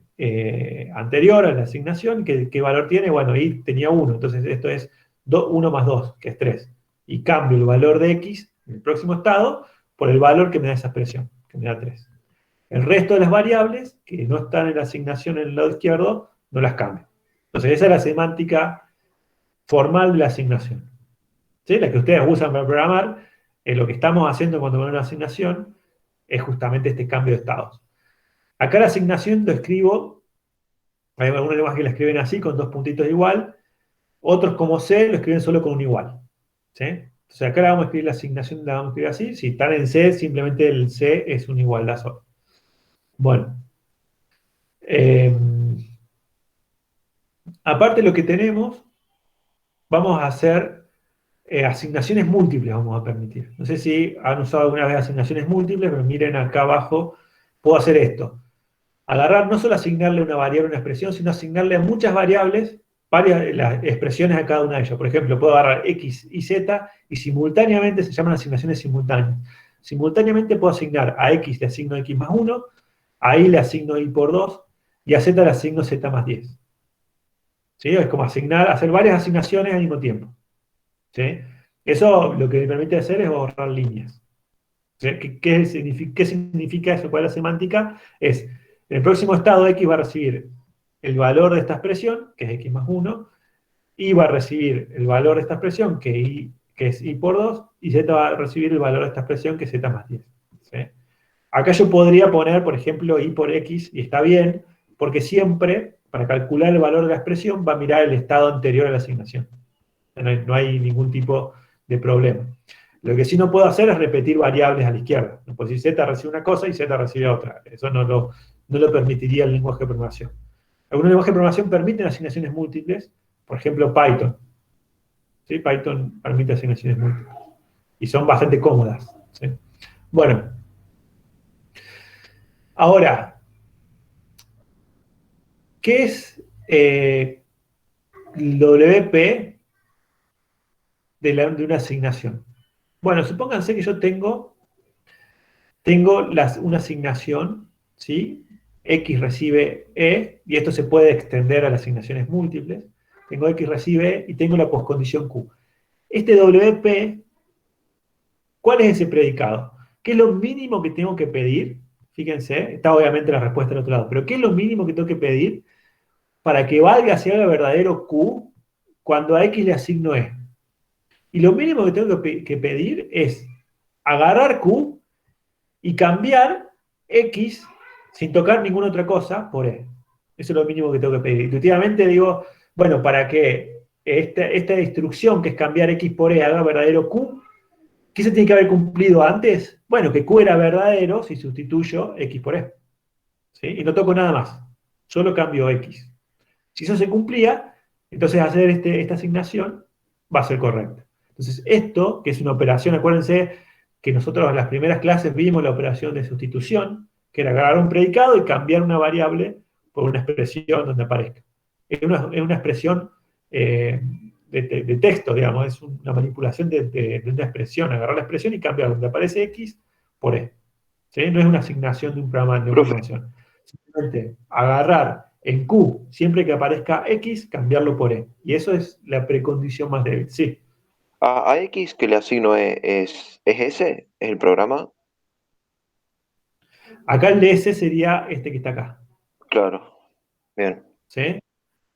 anterior a la asignación. ¿Qué valor tiene? Bueno, y tenía 1, entonces esto es 1 más 2, que es 3. Y cambio el valor de x en el próximo estado por el valor que me da esa expresión, que me da 3. El resto de las variables que no están en la asignación en el lado izquierdo, no las cambio. Entonces esa es la semántica formal de la asignación. ¿Sí? La que ustedes usan para programar, lo que estamos haciendo cuando vemos una asignación es justamente este cambio de estados. Acá la asignación lo escribo, hay algunos lenguajes que la escriben así, con 2 puntitos igual, otros como C lo escriben solo con un igual. ¿Sí? Entonces acá la vamos a escribir la asignación, la vamos a escribir así. Si están en C, simplemente el C es una igualdad solo. Bueno. Aparte de lo que tenemos, vamos a hacer asignaciones múltiples, vamos a permitir. No sé si han usado alguna vez asignaciones múltiples, pero miren acá abajo, puedo hacer esto. Agarrar, no solo asignarle una variable a una expresión, sino asignarle a muchas variables, varias las expresiones a cada una de ellas. Por ejemplo, puedo agarrar x y z y simultáneamente se llaman asignaciones simultáneas. Simultáneamente puedo asignar a x le asigno x más 1, a y le asigno y por 2 y a z le asigno z más 10. ¿Sí? Es como hacer varias asignaciones al mismo tiempo. ¿Sí? Eso lo que me permite hacer es borrar líneas. ¿Sí? ¿Qué significa eso? ¿Cuál es la semántica? Es, en el próximo estado x va a recibir el valor de esta expresión, que es x más 1, y va a recibir el valor de esta expresión, que es y por 2, y z va a recibir el valor de esta expresión, que es z más 10. ¿Sí? Acá yo podría poner, por ejemplo, y por x, y está bien, porque siempre, para calcular el valor de la expresión, va a mirar el estado anterior a la asignación. No hay ningún tipo de problema. Lo que sí no puedo hacer es repetir variables a la izquierda. No puedo decir z recibe una cosa y z recibe otra. Eso no lo permitiría el lenguaje de programación. Algunos lenguajes de programación permiten asignaciones múltiples, por ejemplo Python. ¿Sí? Python permite asignaciones múltiples. Y son bastante cómodas. ¿Sí? Bueno, ahora, ¿qué es WP de una asignación? Bueno, supónganse que yo tengo una asignación, ¿sí? X recibe E, y esto se puede extender a las asignaciones múltiples. Tengo X recibe E y tengo la poscondición Q. Este WP, ¿cuál es ese predicado? ¿Qué es lo mínimo que tengo que pedir? Fíjense, está obviamente la respuesta del otro lado, pero ¿qué es lo mínimo que tengo que pedir para que valga, se haga verdadero Q cuando a X le asigno E? Y lo mínimo que tengo que pedir es agarrar Q y cambiar X sin tocar ninguna otra cosa por E. Eso es lo mínimo que tengo que pedir. Intuitivamente digo, bueno, para que esta instrucción que es cambiar X por E haga verdadero Q, ¿qué se tiene que haber cumplido antes? Bueno, que Q era verdadero si sustituyo X por E. ¿Sí? Y no toco nada más. Solo cambio X. Si eso se cumplía, entonces hacer esta asignación va a ser correcta. Entonces, esto, que es una operación, acuérdense que nosotros en las primeras clases vimos la operación de sustitución, que era agarrar un predicado y cambiar una variable por una expresión donde aparezca. Es una expresión de texto, digamos, es una manipulación de una expresión, agarrar la expresión y cambiar donde aparece X por E. ¿Sí? No es una asignación de un programa de Profe, programación. Simplemente agarrar en Q, siempre que aparezca X, cambiarlo por E. Y eso es la precondición más débil. Sí. a X que le asigno ¿es ese? ¿Es el programa? Acá el DS sería este que está acá. Claro. Bien. ¿Sí?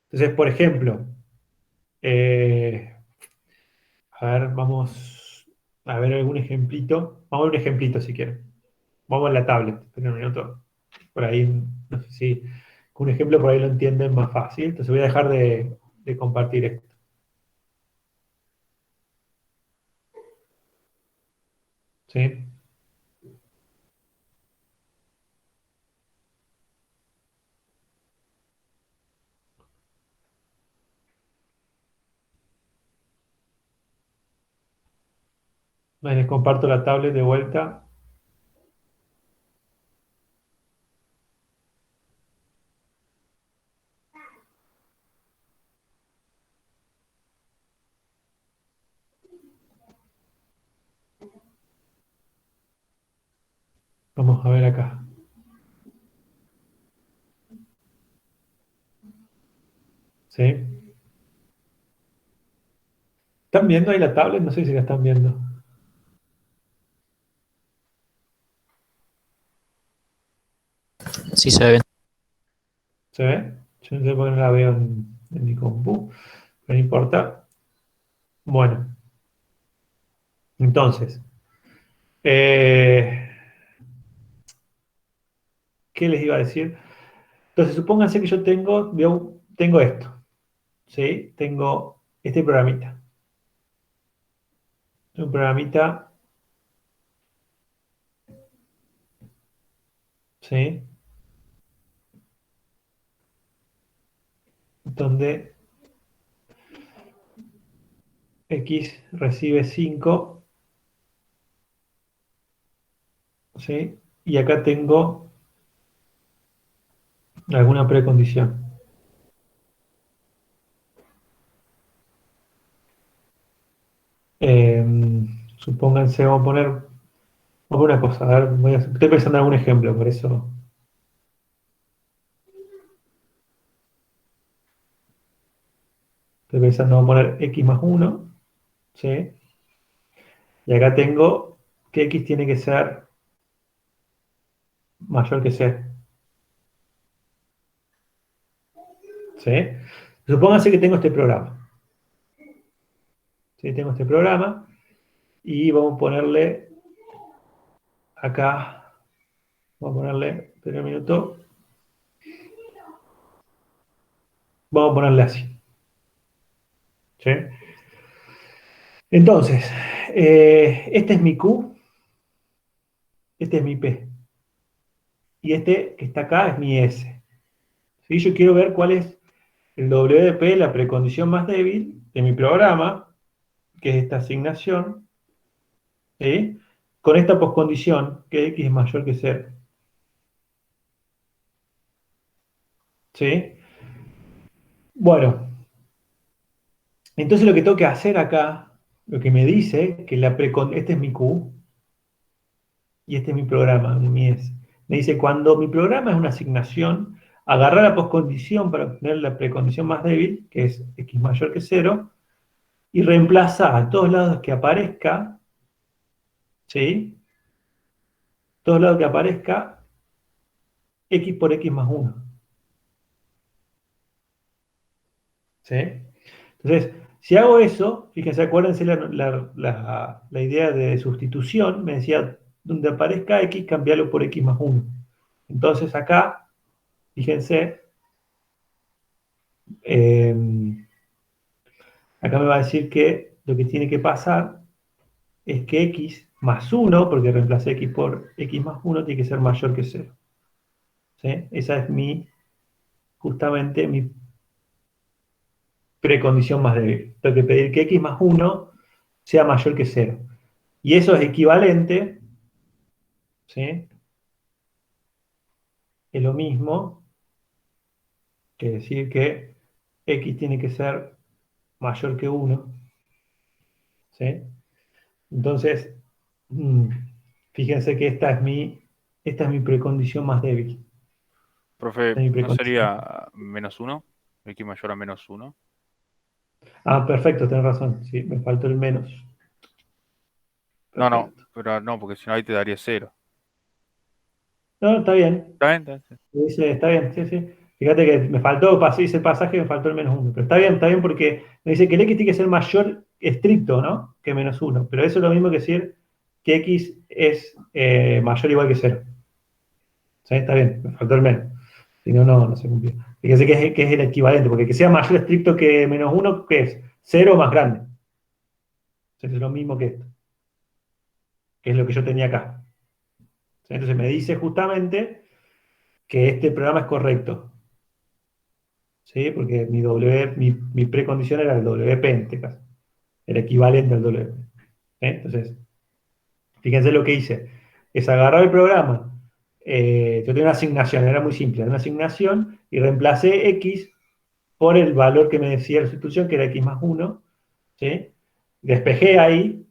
Entonces, por ejemplo, eh, a ver, vamos a ver algún ejemplito. Vamos a ver un ejemplito si quieren. Vamos a la tablet. Esperen un minuto. Por ahí, no sé si con un ejemplo por ahí lo entienden más fácil. Entonces voy a dejar de compartir esto. ¿Sí? Les comparto la tablet de vuelta. Vamos a ver acá. ¿Sí? ¿Están viendo ahí la tablet? No sé si la están viendo. Sí se ve bien. ¿Se ve? Yo no sé por qué no la veo en mi compu, pero no importa. Bueno, entonces, eh, ¿qué les iba a decir? Entonces, supónganse que yo tengo esto, ¿sí? Tengo este programita. Un programita, ¿sí? Donde X recibe 5, ¿sí? Y acá tengo alguna precondición. Supónganse, vamos a poner una cosa, a ver, estoy pensando en algún ejemplo, por eso estoy pensando, vamos a poner X más 1, ¿sí? Y acá tengo que X tiene que ser mayor que C, ¿sí? Supónganse que tengo este programa, ¿sí? Tengo este programa y vamos a ponerle acá, vamos a ponerle, espera un minuto, vamos a ponerle así, ¿sí? Entonces, este es mi Q, este es mi P, y este que está acá es mi S. ¿Sí? Yo quiero ver cuál es el WP, la precondición más débil de mi programa, que es esta asignación, ¿sí? Con esta poscondición, que X es mayor que 0. ¿Sí? Bueno, entonces lo que tengo que hacer acá, lo que me dice, que este es mi Q y este es mi programa, mi S. Me dice, cuando mi programa es una asignación, agarrar la poscondición para obtener la precondición más débil, que es X mayor que 0, y reemplazar a todos lados que aparezca, ¿sí? Todos lados que aparezca X por X más 1. ¿Sí? Entonces, si hago eso, fíjense, acuérdense la idea de sustitución, me decía, donde aparezca X, cambiarlo por X más 1. Entonces acá, fíjense, eh, acá me va a decir que lo que tiene que pasar es que X más 1, porque reemplacé X por X más 1, tiene que ser mayor que 0. ¿Sí? Esa es justamente mi precondición más débil. Tengo que pedir que X más 1 sea mayor que 0. Y eso es equivalente, ¿sí? Es lo mismo que decir que X tiene que ser mayor que 1, ¿sí? Entonces, mm, fíjense que esta es mi precondición más débil. Profe, Esta es mi ¿no precondición. sería -1? X mayor a -1. Ah, perfecto, tenés razón. Sí, me faltó el menos. No, no, Perfecto. pero no, porque si no ahí te daría 0. No, está bien. ¿Está bien? ¿Está bien? Está bien, sí, sí. Fíjate que me faltó, hice el pasaje, me faltó el menos 1. Pero está bien porque me dice que el X tiene que ser mayor estricto, ¿no? Que menos 1. Pero eso es lo mismo que decir que X es mayor o igual que 0. ¿Sí? Está bien, me faltó el menos. Si no, no se cumplió. Fíjese que es el equivalente, porque que sea mayor estricto que menos 1, ¿qué es? 0 más grande. Entonces es lo mismo que esto, que es lo que yo tenía acá. ¿Sí? Entonces me dice justamente que este programa es correcto. ¿Sí? Porque mi precondición era el WP en este caso, el equivalente al WP. Entonces, fíjense lo que hice, es agarrar el programa, yo tenía una asignación, era muy simple, era una asignación y reemplacé X por el valor que me decía la sustitución, que era X más 1, ¿sí? Despejé ahí,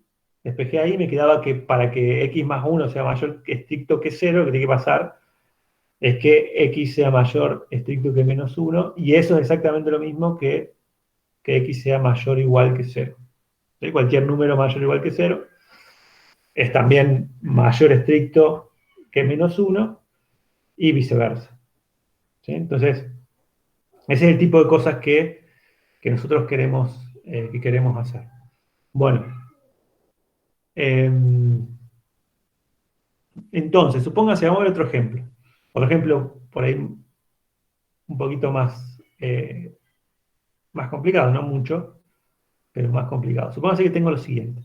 despejé ahí, me quedaba que para que x más 1 sea mayor estricto que 0, lo que tiene que pasar es que x sea mayor estricto que menos 1, y eso es exactamente lo mismo que x sea mayor o igual que 0. ¿Sí? Cualquier número mayor o igual que 0 es también mayor estricto que menos 1 y viceversa. ¿Sí? Entonces, ese es el tipo de cosas que nosotros queremos hacer. Bueno, entonces, supóngase, vamos a ver otro ejemplo. Por ejemplo, por ahí un poquito más complicado, no mucho, pero más complicado. Supóngase que tengo lo siguiente.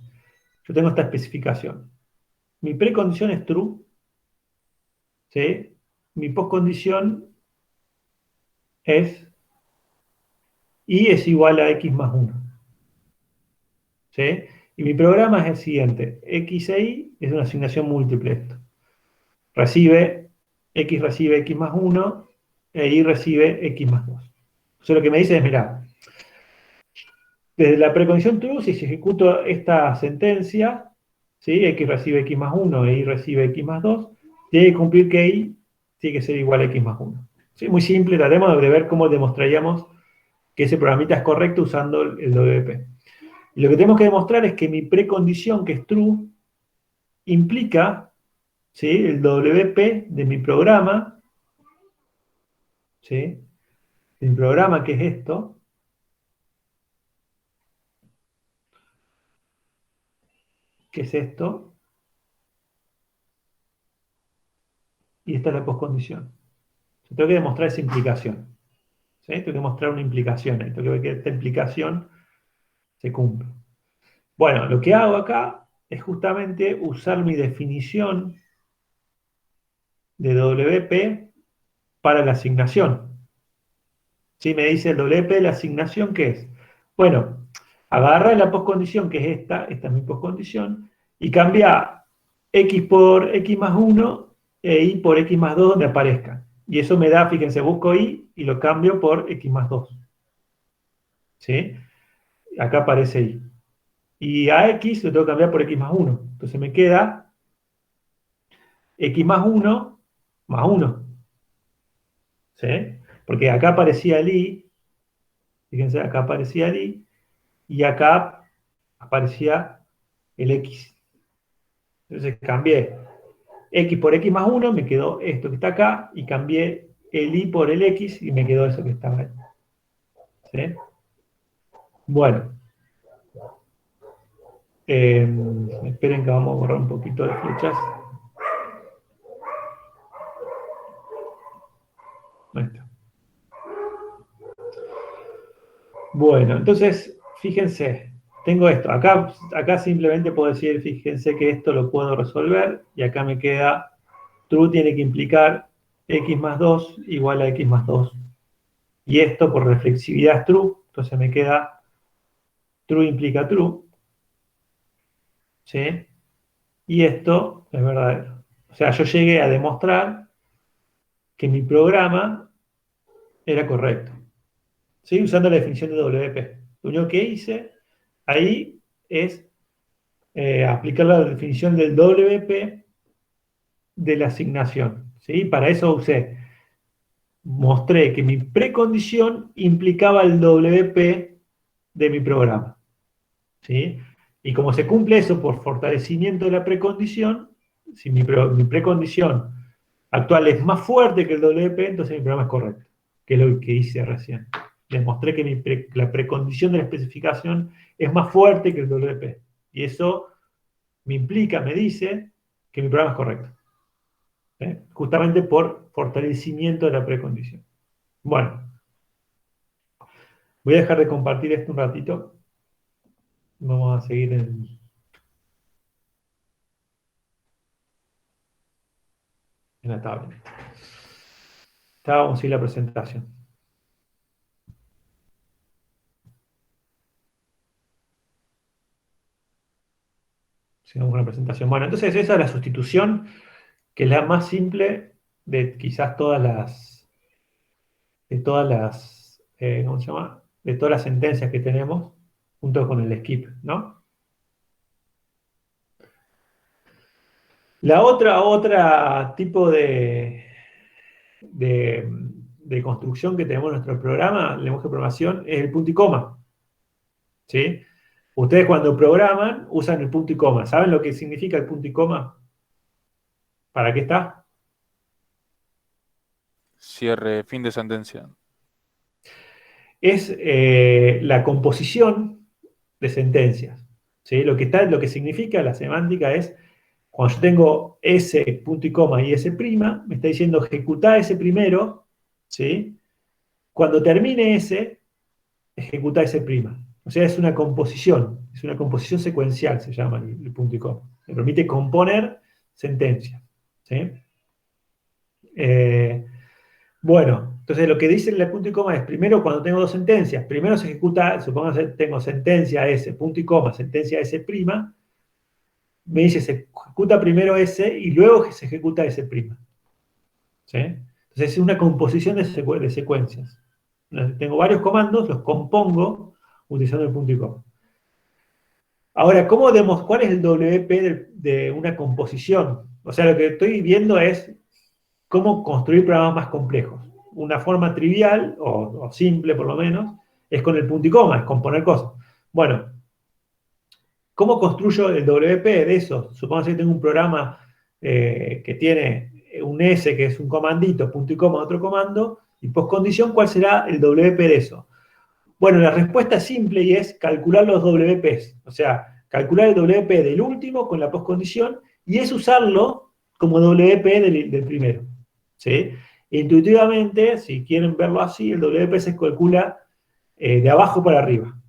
Yo tengo esta especificación. Mi precondición es true, ¿sí? Mi postcondición es y es igual a x más 1. ¿Sí? Y mi programa es el siguiente. X e y es una asignación múltiple esto. X recibe x más 1 e y recibe x más 2. Entonces lo que me dice es, mira, desde la precondición true, si ejecuto esta sentencia, ¿sí? X recibe x más 1 e y recibe x más 2, tiene que cumplir que y tiene que ser igual a x más 1. ¿Sí? Muy simple, tratemos de ver cómo demostraríamos que ese programita es correcto usando el WP. Y lo que tenemos que demostrar es que mi precondición, que es true, implica, ¿sí? El WP de mi programa, ¿sí? De mi programa, que es esto, que es esto, y esta es la postcondición. Yo tengo que demostrar esa implicación. ¿Sí? Tengo que mostrar una implicación. Tengo que ver que esta implicación se cumple. Bueno, lo que hago acá es justamente usar mi definición de WP para la asignación. ¿Sí? Me dice el WP de la asignación, ¿qué es? Bueno, agarra la postcondición, que es esta es mi postcondición, y cambia x por x más 1 e y por x más 2 donde aparezca. Y eso me da, fíjense, busco y lo cambio por x más 2. ¿Sí? Acá aparece y. Y a x lo tengo que cambiar por x más 1. Entonces me queda x más 1. ¿Sí? Porque acá aparecía el i, fíjense, acá aparecía el i, y acá aparecía el x. Entonces cambié x por x más 1, me quedó esto que está acá, y cambié el i por el x, y me quedó eso que estaba ahí. ¿Sí? Bueno, esperen que vamos a borrar un poquito de flechas. Ahí está. Bueno, entonces, fíjense, tengo esto. Acá simplemente puedo decir, fíjense que esto lo puedo resolver, y acá me queda, true tiene que implicar x más 2 igual a x más 2. Y esto por reflexividad es true, entonces me queda true implica true, ¿sí? Y esto es verdadero. O sea, yo llegué a demostrar que mi programa era correcto, ¿sí? Usando la definición de WP. Lo único que hice ahí es aplicar la definición del WP de la asignación, ¿sí? Para eso mostré que mi precondición implicaba el WP de mi programa, ¿sí? Y como se cumple eso por fortalecimiento de la precondición, si mi precondición actual es más fuerte que el WP, entonces mi programa es correcto, que es lo que hice recién. Demostré que la precondición de la especificación es más fuerte que el WP. Y eso me dice que mi programa es correcto. Justamente por fortalecimiento de la precondición. Bueno, voy a dejar de compartir esto un ratito. Vamos a seguir en la tablet. Vamos a ir a la presentación. Sigamos con la presentación. Bueno, entonces esa es la sustitución, que es la más simple de quizás ¿cómo se llama? De todas las sentencias que tenemos, junto con el skip, ¿no? La otra tipo de, de construcción que tenemos en nuestro programa, el lenguaje de programación, es el punto y coma. ¿Sí? Ustedes cuando programan usan el punto y coma. ¿Saben lo que significa el punto y coma? ¿Para qué está? Cierre, fin de sentencia. Es la composición de sentencias. ¿Sí? Lo que significa la semántica es, cuando yo tengo S punto y coma y S prima, me está diciendo ejecutar ese primero, ¿sí? Cuando termine ese, ejecuta ese prima. O sea, es una composición secuencial, se llama el punto y coma. Me permite componer sentencias. ¿Sí? Eh, bueno, entonces lo que dice el punto y coma es, primero cuando tengo dos sentencias, primero se ejecuta, supongamos que tengo sentencia S, punto y coma, sentencia S prima, me dice se ejecuta primero S y luego se ejecuta S prima. ¿Sí? Entonces es una composición de secuencias. Tengo varios comandos, los compongo utilizando el punto y coma. Ahora, ¿cuál es el WP de una composición? O sea, lo que estoy viendo es cómo construir programas más complejos. Una forma trivial, o simple por lo menos, es con el punto y coma, es componer cosas. Bueno, ¿cómo construyo el WP de eso? Supongamos que tengo un programa que tiene un S, que es un comandito, punto y coma, otro comando, y postcondición, ¿cuál será el WP de eso? Bueno, la respuesta es simple y es calcular los WPs. O sea, calcular el WP del último con la postcondición y es usarlo como WP del primero. ¿Sí? Intuitivamente, si quieren verlo así, el WP se calcula de abajo para arriba,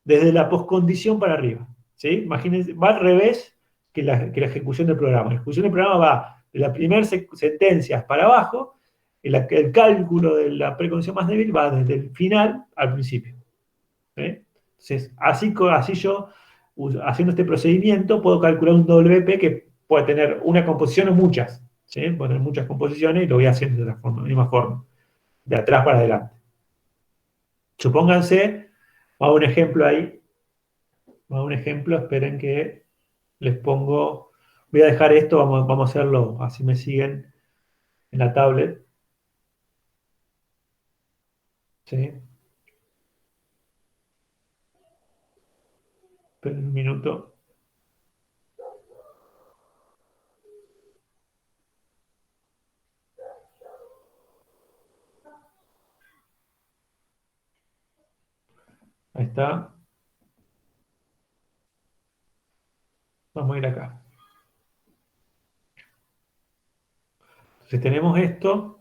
desde la postcondición para arriba. ¿Sí? Imagínense, va al revés que la ejecución del programa. La ejecución del programa va de las primeras sentencias para abajo, el cálculo de la precondición más débil va desde el final al principio. ¿Sí? Entonces, así yo, haciendo este procedimiento, puedo calcular un WP que puede tener una composición o muchas. ¿Sí? Puede tener muchas composiciones y lo voy haciendo de la misma forma, de atrás para adelante. Supónganse, hago un ejemplo ahí, esperen que les pongo, voy a dejar esto, vamos a hacerlo, así me siguen en la tablet. ¿Sí? Esperen un minuto. Ahí está. Vamos a ir acá. Entonces tenemos esto.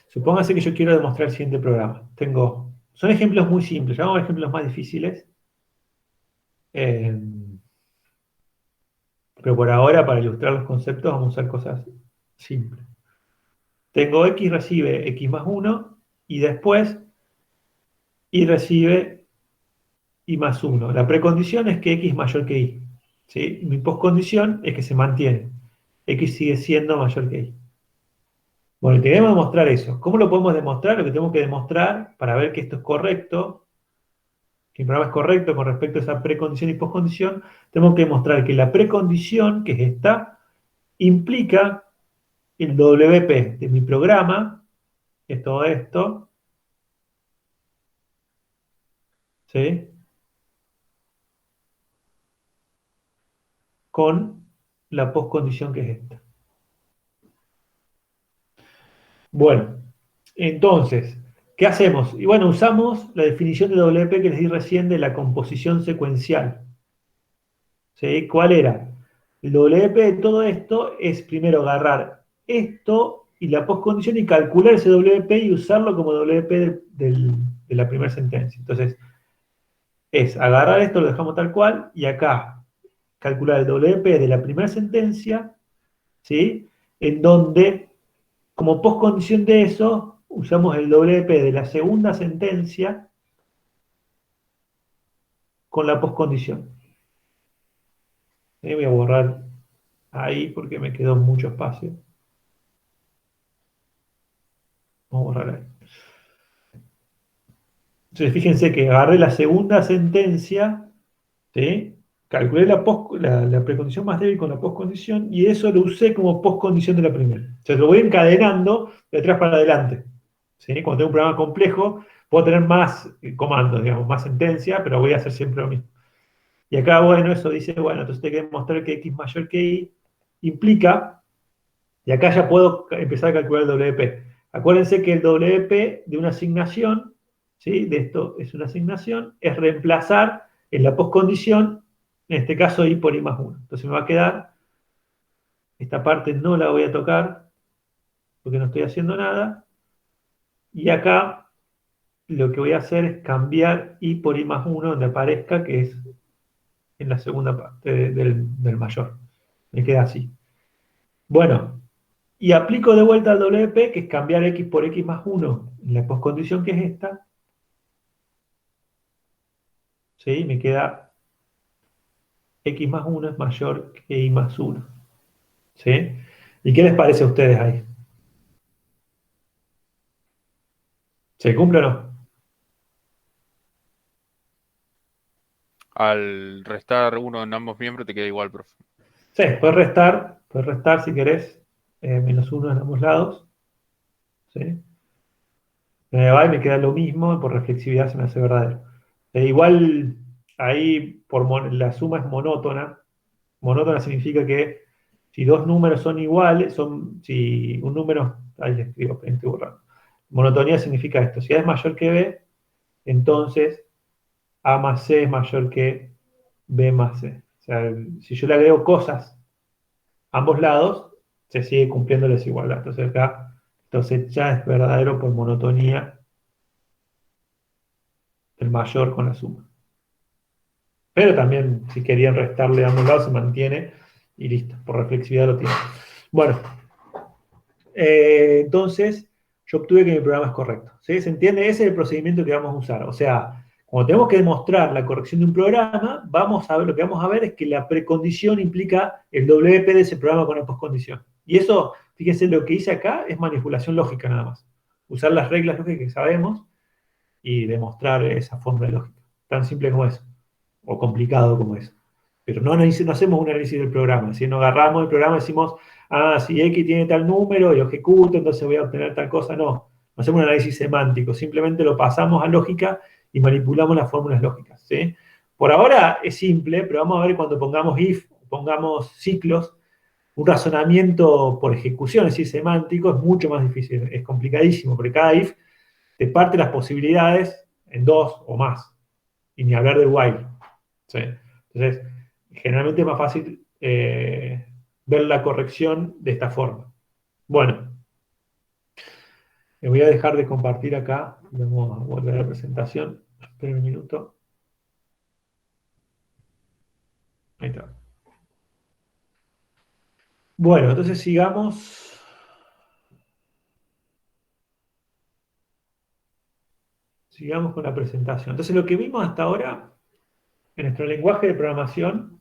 Supóngase que yo quiero demostrar el siguiente programa. Son ejemplos muy simples, ya vamos a ver ejemplos más difíciles. Eh, pero por ahora, para ilustrar los conceptos, vamos a usar cosas simples. Tengo x recibe x más 1 y después y recibe y más 1. La precondición es que x es mayor que y. ¿Sí? Mi postcondición es que se mantiene. X sigue siendo mayor que y. Bueno, y queremos demostrar eso. ¿Cómo lo podemos demostrar? Lo que tenemos que demostrar para ver que esto es correcto, que el programa es correcto con respecto a esa precondición y postcondición, tenemos que demostrar que la precondición, que es esta, implica el WP de mi programa, que es todo esto, ¿sí? Con la postcondición que es esta. Bueno, entonces, ¿qué hacemos? Y bueno, usamos la definición de WP que les di recién de la composición secuencial. ¿Sí? ¿Cuál era? El WP de todo esto es primero agarrar esto y la postcondición y calcular ese WP y usarlo como WP de la primera sentencia. Entonces, es agarrar esto, lo dejamos tal cual, y acá calcular el WP de la primera sentencia, ¿sí? En donde, como postcondición de eso, usamos el WP de la segunda sentencia con la postcondición. Voy a borrar ahí porque me quedó mucho espacio. Vamos a borrar ahí. Entonces, fíjense que agarré la segunda sentencia, ¿sí? calculé la precondición más débil con la postcondición y eso lo usé como postcondición de la primera. O sea, lo voy encadenando de atrás para adelante. ¿Sí? Cuando tengo un programa complejo, puedo tener más comandos, digamos, más sentencia, pero voy a hacer siempre lo mismo. Y acá, bueno, eso dice, bueno, entonces tengo que demostrar que x mayor que y implica, y acá ya puedo empezar a calcular el WP. Acuérdense que el WP de una asignación, ¿sí? De esto es una asignación, es reemplazar en la postcondición, en este caso y por i más 1. Entonces me va a quedar, esta parte no la voy a tocar, porque no estoy haciendo nada, y acá lo que voy a hacer es cambiar i por i más 1 donde aparezca, que es en la segunda parte del mayor. Me queda así. Bueno, y aplico de vuelta al WP, que es cambiar x por x más 1 en la postcondición que es esta. ¿Sí? Me queda x más 1 es mayor que y más 1. ¿Sí? ¿Y qué les parece a ustedes ahí? ¿Se cumple o no? Al restar uno en ambos miembros te queda igual, profe. Sí, puedes restar si querés, menos 1 en ambos lados. ¿Sí? Me va y me queda lo mismo, por reflexividad se me hace verdadero. Igual ahí la suma es monótona. Monótona significa que si dos números son iguales, si un número, ahí le escribo, estoy borrando. Monotonía significa esto, si A es mayor que B, entonces A más C es mayor que B más C. O sea, si yo le agrego cosas a ambos lados, se sigue cumpliendo la desigualdad. Entonces acá, entonces ya es verdadero por monotonía el mayor con la suma. Pero también, si querían restarle a ambos lados, se mantiene y listo, por reflexividad lo tiene. Bueno, entonces yo obtuve que mi programa es correcto. ¿Sí? ¿Se entiende? Ese es el procedimiento que vamos a usar. O sea, cuando tenemos que demostrar la corrección de un programa, vamos a ver, lo que vamos a ver es que la precondición implica el WP de ese programa con la postcondición. Y eso, fíjense, lo que hice acá es manipulación lógica nada más. Usar las reglas lógicas que sabemos y demostrar esa fórmula lógica. Tan simple como eso o complicado como es. Pero no hacemos un análisis del programa, si no agarramos el programa y decimos, si X tiene tal número y lo ejecuto, entonces voy a obtener tal cosa. No hacemos un análisis semántico, simplemente lo pasamos a lógica y manipulamos las fórmulas lógicas. ¿Sí? Por ahora es simple, pero vamos a ver cuando pongamos if, pongamos ciclos, un razonamiento por ejecución, es decir, semántico, es mucho más difícil, es complicadísimo, porque cada if te parte las posibilidades en dos o más, y ni hablar del while. ¿Sí? Entonces, generalmente es más fácil ver la corrección de esta forma. Bueno, me voy a dejar de compartir acá. Vamos a volver a la presentación. Esperen un minuto. Ahí está. Bueno, entonces sigamos. Sigamos con la presentación. Entonces, lo que vimos hasta ahora en nuestro lenguaje de programación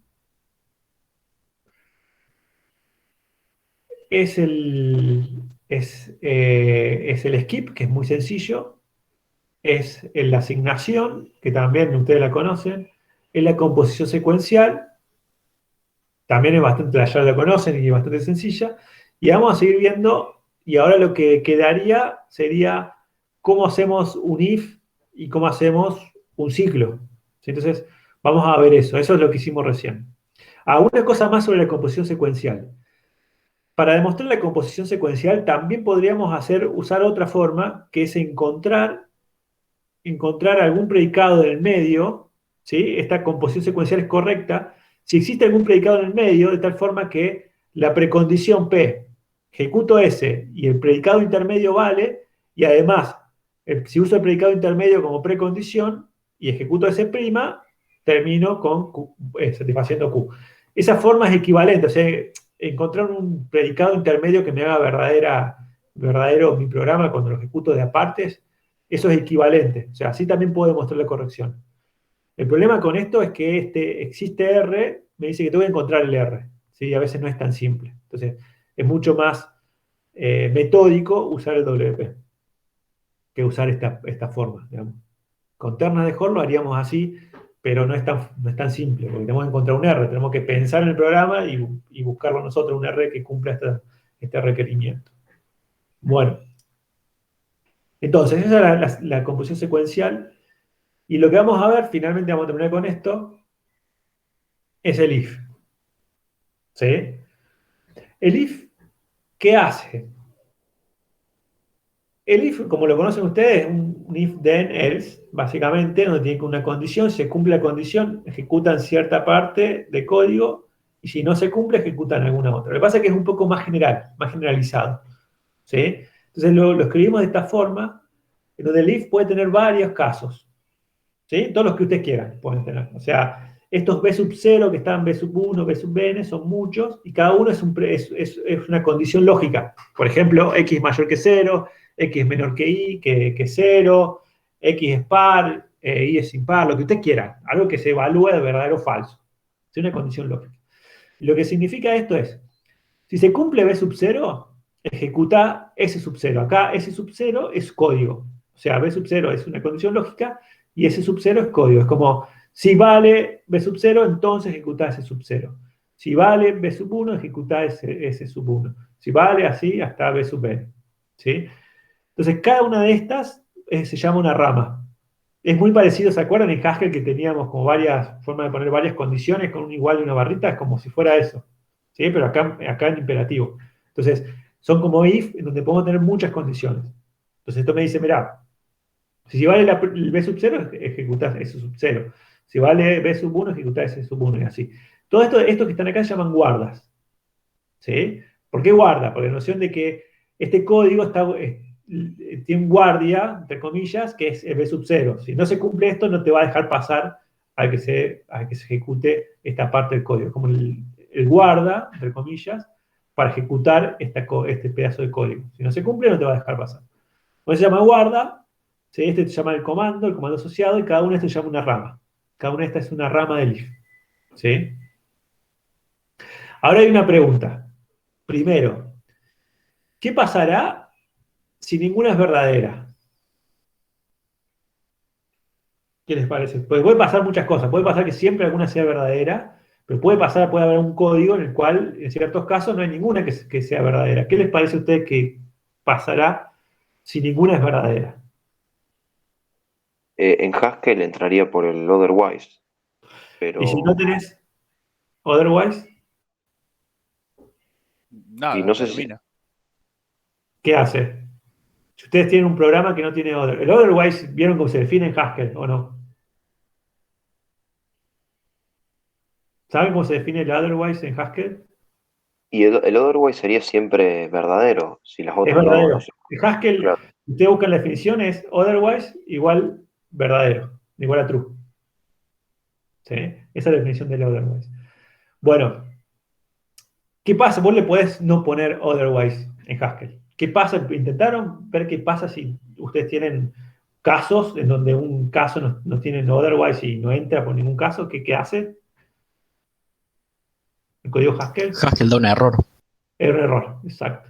es el skip, que es muy sencillo, es la asignación, que también ustedes la conocen, es la composición secuencial, también es bastante, ya la conocen y es bastante sencilla, y vamos a seguir viendo, y ahora lo que quedaría sería cómo hacemos un if y cómo hacemos un ciclo. ¿Sí? Entonces, vamos a ver eso es lo que hicimos recién. Una cosa más sobre la composición secuencial. Para demostrar la composición secuencial también podríamos usar otra forma, que es encontrar algún predicado en el medio, ¿sí? Esta composición secuencial es correcta, si existe algún predicado en el medio, de tal forma que la precondición P, ejecuto S y el predicado intermedio vale, y además, si uso el predicado intermedio como precondición y ejecuto S', termino con Q, satisfaciendo Q. Esa forma es equivalente, o sea, encontrar un predicado intermedio que me haga verdadero mi programa cuando lo ejecuto de apartes, eso es equivalente. O sea, así también puedo demostrar la corrección. El problema con esto es que existe R, me dice que tengo que encontrar el R. ¿Sí? A veces no es tan simple. Entonces, es mucho más metódico usar el WP que usar esta forma. Digamos. Con ternas de Hall lo haríamos así, pero no es tan simple, porque tenemos que encontrar un R, tenemos que pensar en el programa y buscarlo nosotros, un R que cumpla este requerimiento. Bueno, entonces esa es la composición secuencial, y lo que vamos a ver, finalmente vamos a terminar con esto, es el if. ¿Sí? El if, ¿qué hace? El if, como lo conocen ustedes, es un if, then, else, básicamente, donde tiene una condición, se cumple la condición, ejecutan cierta parte de código, y si no se cumple, ejecutan alguna otra. Lo que pasa es que es un poco más general, más generalizado. ¿Sí? Entonces lo escribimos de esta forma, en donde el if puede tener varios casos. ¿Sí? Todos los que ustedes quieran pueden tener. O sea, estos B sub 0 que están B sub 1, B sub n, son muchos, y cada uno es una condición lógica. Por ejemplo, x es mayor que 0, x es menor que y, que 0, x es par, y es impar, lo que ustedes quieran. Algo que se evalúe de verdadero o falso. Es una condición lógica. Y lo que significa esto es, si se cumple B sub 0, ejecuta S sub 0. Acá S sub 0 es código. O sea, B sub 0 es una condición lógica y S sub 0 es código. Es como, si vale B sub 0, entonces ejecuta S sub 0. Si vale B sub 1, ejecuta S sub 1. Si vale así, hasta B sub n. ¿Sí? Entonces, cada una de estas se llama una rama. Es muy parecido, ¿se acuerdan en Haskell que teníamos como varias formas de poner varias condiciones con un igual y una barrita? Es como si fuera eso. ¿Sí? Pero acá en imperativo. Entonces, son como if, en donde podemos tener muchas condiciones. Entonces, esto me dice, mira, si vale el B sub 0, ejecutas S sub 0. Si vale B sub 1, ejecutas S sub 1 y así. Todo esto que están acá se llaman guardas. ¿Sí? ¿Por qué guarda? Por la noción de que este código tiene un guardia, entre comillas, que es el B sub 0. Si no se cumple esto, no te va a dejar pasar a que se ejecute esta parte del código. Como el guarda, entre comillas, para ejecutar este pedazo de código. Si no se cumple, no te va a dejar pasar. Entonces se llama guarda, ¿sí? Este se llama el comando asociado, y cada una de estas se llama una rama. Cada una de estas es una rama del if. ¿Sí? Ahora hay una pregunta. Primero, ¿qué pasará si ninguna es verdadera? ¿Qué les parece? Pues puede pasar muchas cosas. Puede pasar que siempre alguna sea verdadera, pero puede haber un código en el cual, en ciertos casos, no hay ninguna que sea verdadera. ¿Qué les parece a ustedes que pasará si ninguna es verdadera? En Haskell entraría por el otherwise, pero Y si no tenés otherwise, y Nada, no sé si termina. ¿qué hace? Si ustedes tienen un programa que no tiene otherwise. ¿El otherwise vieron cómo se define en Haskell o no? ¿Saben cómo se define el otherwise en Haskell? y el otherwise sería siempre verdadero, si las Es otras no verdadero. se En Haskell, claro. si ustedes buscan la definición, es otherwise igual verdadero, igual a true. ¿Sí? Esa es la definición del otherwise. Bueno, ¿qué pasa? Vos le podés no poner otherwise en Haskell. ¿Qué pasa? Intentaron ver qué pasa si ustedes tienen casos en donde un caso no tiene otherwise y no entra por ningún caso. ¿Qué hace el código Haskell? Haskell da un error. Es un error, exacto.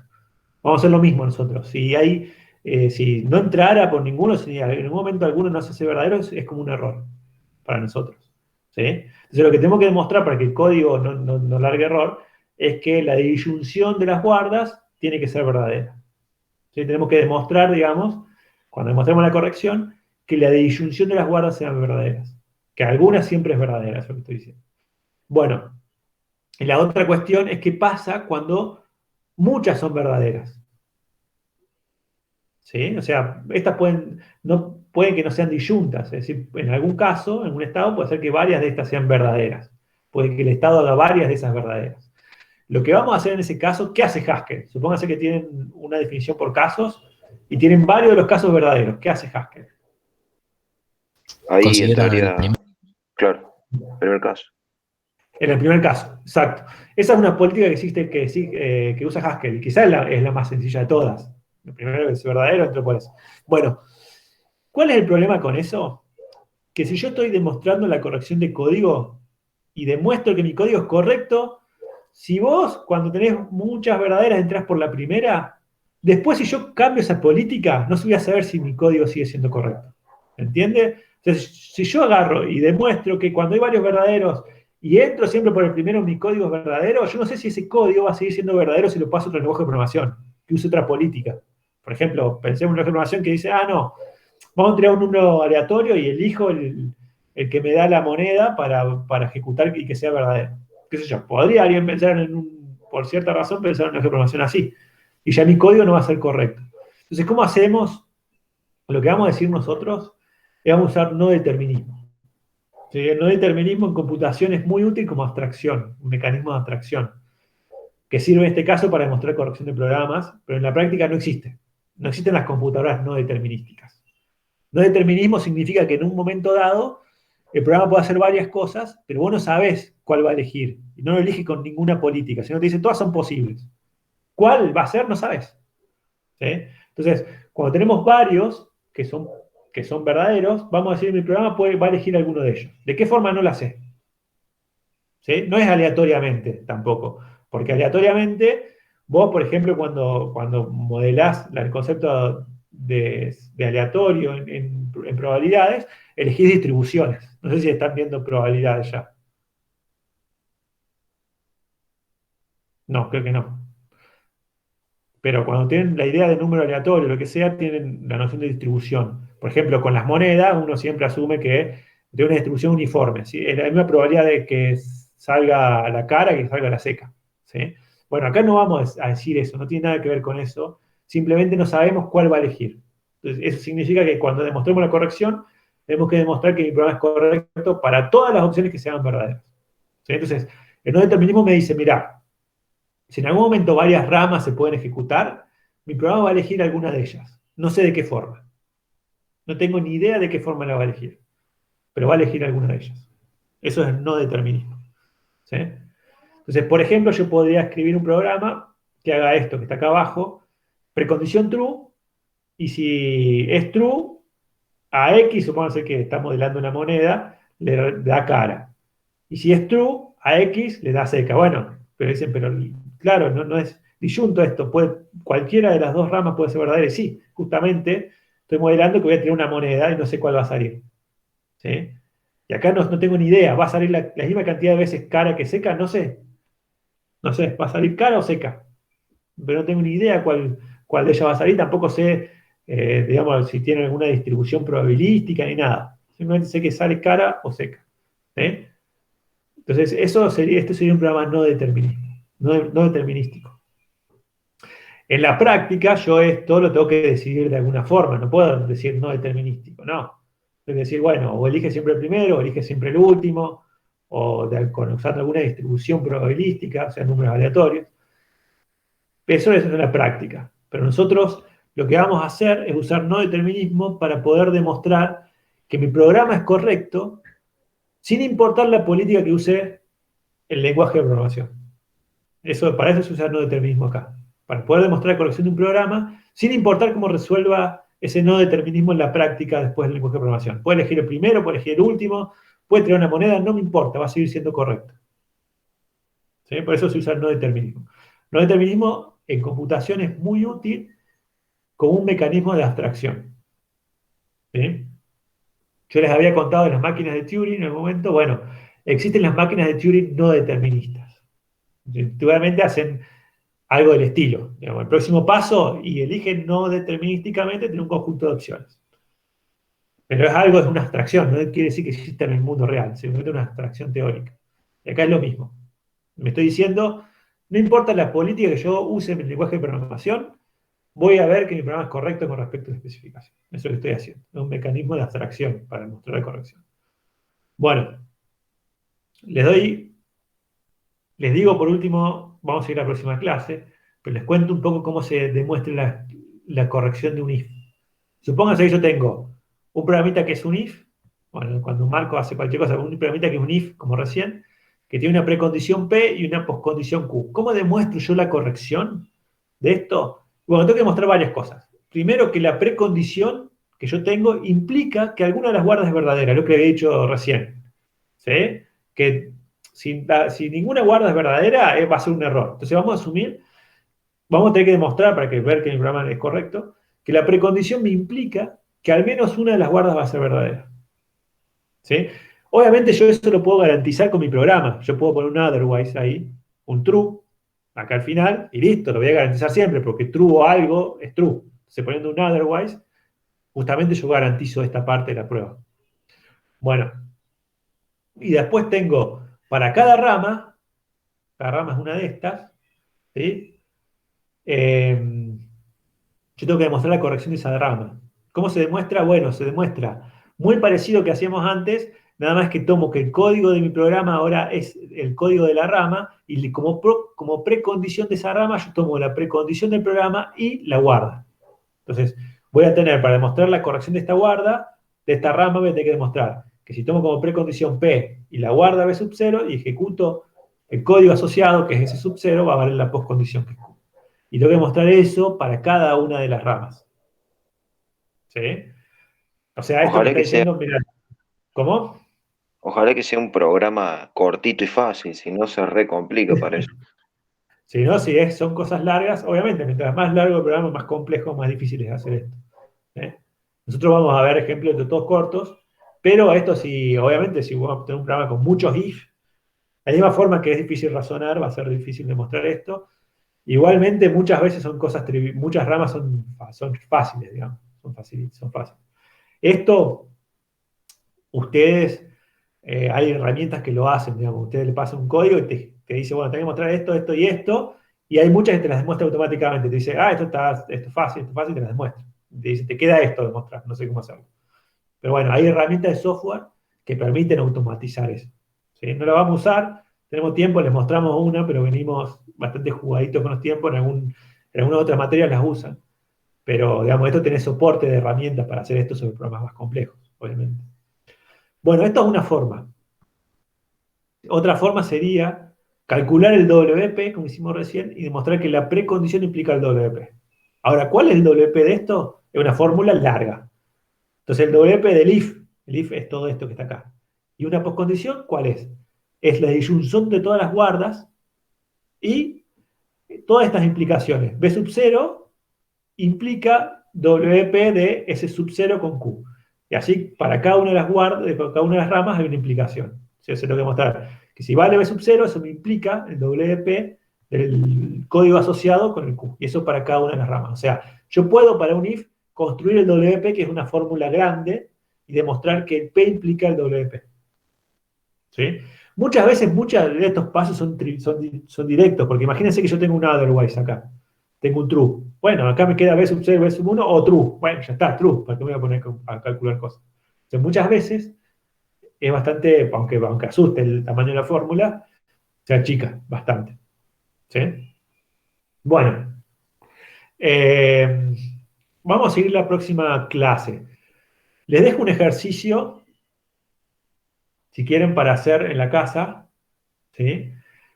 Vamos a hacer lo mismo nosotros. Si no entrara por ninguno, si en algún momento alguno no se hace verdadero, es como un error para nosotros. ¿Sí? Entonces lo que tenemos que demostrar para que el código no largue error es que la disyunción de las guardas tiene que ser verdadera. ¿Sí? Tenemos que demostrar, digamos, cuando demostremos la corrección, que la disyunción de las guardas sean verdaderas. Que alguna siempre es verdadera, eso es lo que estoy diciendo. Bueno, y la otra cuestión es qué pasa cuando muchas son verdaderas. ¿Sí? O sea, estas pueden que no sean disyuntas. Es decir, en algún caso, en un estado, puede ser que varias de estas sean verdaderas. Puede que el estado haga varias de esas verdaderas. Lo que vamos a hacer en ese caso, ¿qué hace Haskell? Supónganse que tienen una definición por casos y tienen varios de los casos verdaderos. ¿Qué hace Haskell? Ahí Considera el entraría, primer. claro, primer caso. En el primer caso, exacto. Esa es una política que existe, que usa Haskell, y quizás es la más sencilla de todas. Lo primero es verdadero, entró por eso. Bueno, ¿cuál es el problema con eso? Que si yo estoy demostrando la corrección de código y demuestro que mi código es correcto, si vos, cuando tenés muchas verdaderas, entrás por la primera, después si yo cambio esa política, no voy a saber si mi código sigue siendo correcto. ¿Entiende? Entonces, si yo agarro y demuestro que cuando hay varios verdaderos y entro siempre por el primero, mi código es verdadero, yo no sé si ese código va a seguir siendo verdadero si lo paso a otro lenguaje de programación, que use otra política. Por ejemplo, pensemos en un lenguaje de programación que dice, no, vamos a tirar un número aleatorio y elijo el que me da la moneda para ejecutar y que sea verdadero. ¿Qué sé yo? Podría alguien pensar por cierta razón, pensar en un lenguaje de programación así. Y ya mi código no va a ser correcto. Entonces, ¿cómo hacemos? Lo que vamos a decir nosotros es vamos a usar no determinismo. ¿Sí? El no determinismo en computación es muy útil como abstracción, un mecanismo de abstracción, que sirve en este caso para demostrar corrección de programas, pero en la práctica no existe. No existen las computadoras no determinísticas. No determinismo significa que en un momento dado el programa puede hacer varias cosas, pero vos no sabés cuál va a elegir. Y no lo elige con ninguna política, sino te dice todas son posibles. ¿Cuál va a ser? No sabes. ¿Sí? Entonces, cuando tenemos varios que son verdaderos, vamos a decir mi programa va a elegir alguno de ellos. ¿De qué forma? No la sé. ¿Sí? No es aleatoriamente tampoco, porque aleatoriamente vos, por ejemplo, cuando modelás el concepto de aleatorio en probabilidades, elegís distribuciones. No sé si están viendo probabilidades ya. No, creo que no. Pero cuando tienen la idea de número aleatorio, lo que sea, tienen la noción de distribución. Por ejemplo, con las monedas, uno siempre asume que de una distribución uniforme. ¿Sí? Es la misma probabilidad de que salga a la cara que salga a la seca. ¿Sí? Bueno, acá no vamos a decir eso, no tiene nada que ver con eso. Simplemente no sabemos cuál va a elegir. Entonces, eso significa que cuando demostremos la corrección, tenemos que demostrar que mi programa es correcto para todas las opciones que sean verdaderas. ¿Sí? Entonces, el no determinismo me dice, mira, si en algún momento varias ramas se pueden ejecutar, mi programa va a elegir alguna de ellas. No sé de qué forma. No tengo ni idea de qué forma la va a elegir, pero va a elegir alguna de ellas. Eso es no determinismo. ¿Sí? Entonces, por ejemplo, yo podría escribir un programa que haga esto que está acá abajo, precondición true, y si es true, a X, supóngase que está modelando una moneda, le da cara. Y si es true, a X le da seca. Bueno, pero dicen, pero claro, no es disyunto esto. Cualquiera de las dos ramas puede ser verdadera. Y sí, justamente estoy modelando que voy a tirar una moneda y no sé cuál va a salir. ¿Sí? Y acá no tengo ni idea. ¿Va a salir la misma cantidad de veces cara que seca? No sé. No sé, ¿va a salir cara o seca? Pero no tengo ni idea cuál de ellas va a salir. Tampoco sé, digamos, si tiene alguna distribución probabilística ni nada. Simplemente sé que sale cara o seca. ¿Sí? Entonces, este sería un programa no determinístico. No determinístico. En la práctica, yo esto lo tengo que decidir de alguna forma. No puedo decir no determinístico, no. Tengo que decir, bueno, o elige siempre el primero, o elige siempre el último, o usando alguna distribución probabilística, o sea, números aleatorios. Eso es en la práctica. Pero nosotros lo que vamos a hacer es usar no determinismo para poder demostrar que mi programa es correcto sin importar la política que use el lenguaje de programación. Para eso se usa el no determinismo acá. Para poder demostrar la corrección de un programa sin importar cómo resuelva ese no determinismo en la práctica después del lenguaje de programación. Puede elegir el primero, puede elegir el último, puede tirar una moneda, no me importa, va a seguir siendo correcto. ¿Sí? Por eso se usa el no determinismo. No determinismo en computación es muy útil como un mecanismo de abstracción. ¿Sí? Yo les había contado de las máquinas de Turing en el momento. Bueno, existen las máquinas de Turing no deterministas. Intuitivamente hacen algo del estilo. Digamos, el próximo paso, y eligen no determinísticamente tener un conjunto de opciones. Pero es una abstracción, no quiere decir que exista en el mundo real, simplemente una abstracción teórica. Y acá es lo mismo. Me estoy diciendo, no importa la política que yo use en el lenguaje de programación, voy a ver que mi programa es correcto con respecto a la especificación. Eso es lo que estoy haciendo. Es un mecanismo de abstracción para mostrar la corrección. Bueno, les digo por último, vamos a ir a la próxima clase, pero les cuento un poco cómo se demuestra la corrección de un if. Supónganse que yo tengo un programita que es un if, bueno, cuando Marco hace cualquier cosa, un programita que es un if, como recién, que tiene una precondición P y una poscondición Q. ¿Cómo demuestro yo la corrección de esto? Bueno, tengo que demostrar varias cosas. Primero, que la precondición que yo tengo implica que alguna de las guardas es verdadera, lo que había dicho recién. ¿Sí? Que si ninguna guarda es verdadera, va a ser un error. Entonces vamos a tener que demostrar para ver que mi programa es correcto, que la precondición me implica que al menos una de las guardas va a ser verdadera. ¿sí? Obviamente yo eso lo puedo garantizar con mi programa. Yo puedo poner un otherwise ahí, un true, acá al final, y listo, lo voy a garantizar siempre, porque true o algo es true. Entonces poniendo un otherwise, justamente yo garantizo esta parte de la prueba. Bueno, y después tengo para cada rama es una de estas, ¿sí? Yo tengo que demostrar la corrección de esa rama. ¿Cómo se demuestra? Bueno, se demuestra muy parecido que hacíamos antes, nada más que tomo que el código de mi programa ahora es el código de la rama y como precondición de esa rama yo tomo la precondición del programa y la guarda. Entonces, voy a tener para demostrar la corrección de esta guarda, de esta rama voy a tener que demostrar que si tomo como precondición P y la guarda B sub 0 y ejecuto el código asociado, que es ese sub 0, va a valer la postcondición que es Q. Y tengo que mostrar eso para cada una de las ramas. ¿Sí? O sea, esto me Ojalá está que sea, diciendo, mira, ¿cómo? ojalá que sea un programa cortito y fácil, si no se re complica para eso. Si no, son cosas largas, obviamente, mientras más largo el programa, más complejo, más difícil es hacer esto. ¿Eh? Nosotros vamos a ver ejemplos de todos cortos, pero esto sí, obviamente, si vamos a tener un programa con muchos if, de la misma forma que es difícil razonar, va a ser difícil demostrar esto. Igualmente, muchas veces son muchas ramas son fáciles, digamos, son fáciles. Esto, ustedes, hay herramientas que lo hacen, digamos, ustedes le pasan un código y te dice, bueno, tengo que mostrar esto, esto y esto, y hay muchas que te las demuestra automáticamente. Te dice, esto es fácil, y te las demuestra. Te dice, te queda esto de mostrar, no sé cómo hacerlo. Pero bueno, hay herramientas de software que permiten automatizar eso. ¿Sí? No la vamos a usar, tenemos tiempo, les mostramos una, pero venimos bastante jugaditos con los tiempos, en algunas otras materias las usan. Pero, digamos, esto tiene soporte de herramientas para hacer esto sobre programas más complejos, obviamente. Bueno, esto es una forma. Otra forma sería calcular el WP, como hicimos recién, y demostrar que la precondición implica el WP. Ahora, ¿cuál es el WP de esto? Es una fórmula larga. Entonces, el WP del if, el if es todo esto que está acá. ¿Y una postcondición cuál es? Es la disyunción de todas las guardas y todas estas implicaciones. B sub 0 implica WP de S sub 0 con Q. Y así, para cada una de las guardas, para cada una de las ramas hay una implicación. Yo se lo tengo que mostrar que si vale B sub 0, eso me implica el WP del código asociado con el Q. Y eso para cada una de las ramas. O sea, yo puedo para un if construir el WP, que es una fórmula grande, y demostrar que el P implica el WP. ¿Sí? Muchas veces, muchos de estos pasos son directos, porque imagínense que yo tengo un otherwise acá. Tengo un true. Bueno, acá me queda B sub 0, B sub 1 o true. Bueno, ya está, true. ¿Para qué me voy a poner a calcular cosas? Entonces, muchas veces es bastante, aunque asuste el tamaño de la fórmula, se achica bastante. ¿Sí? Bueno, eh, vamos a seguir la próxima clase. Les dejo un ejercicio, si quieren, para hacer en la casa. ¿Sí?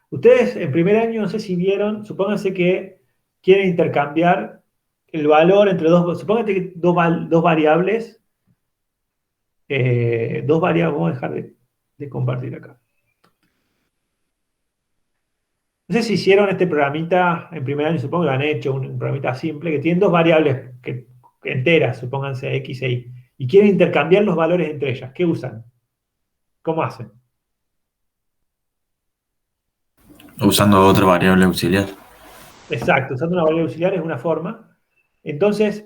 Ustedes en primer año, no sé si vieron, supónganse que quieren intercambiar el valor entre supónganse que dos variables, vamos a dejar de compartir acá. No sé si hicieron este programita en primer año, supongo que lo han hecho, un programita simple, que tiene dos variables enteras, supónganse X e Y, y quieren intercambiar los valores entre ellas. ¿Qué usan? ¿Cómo hacen? Usando otra variable auxiliar. Exacto, usando una variable auxiliar es una forma. Entonces,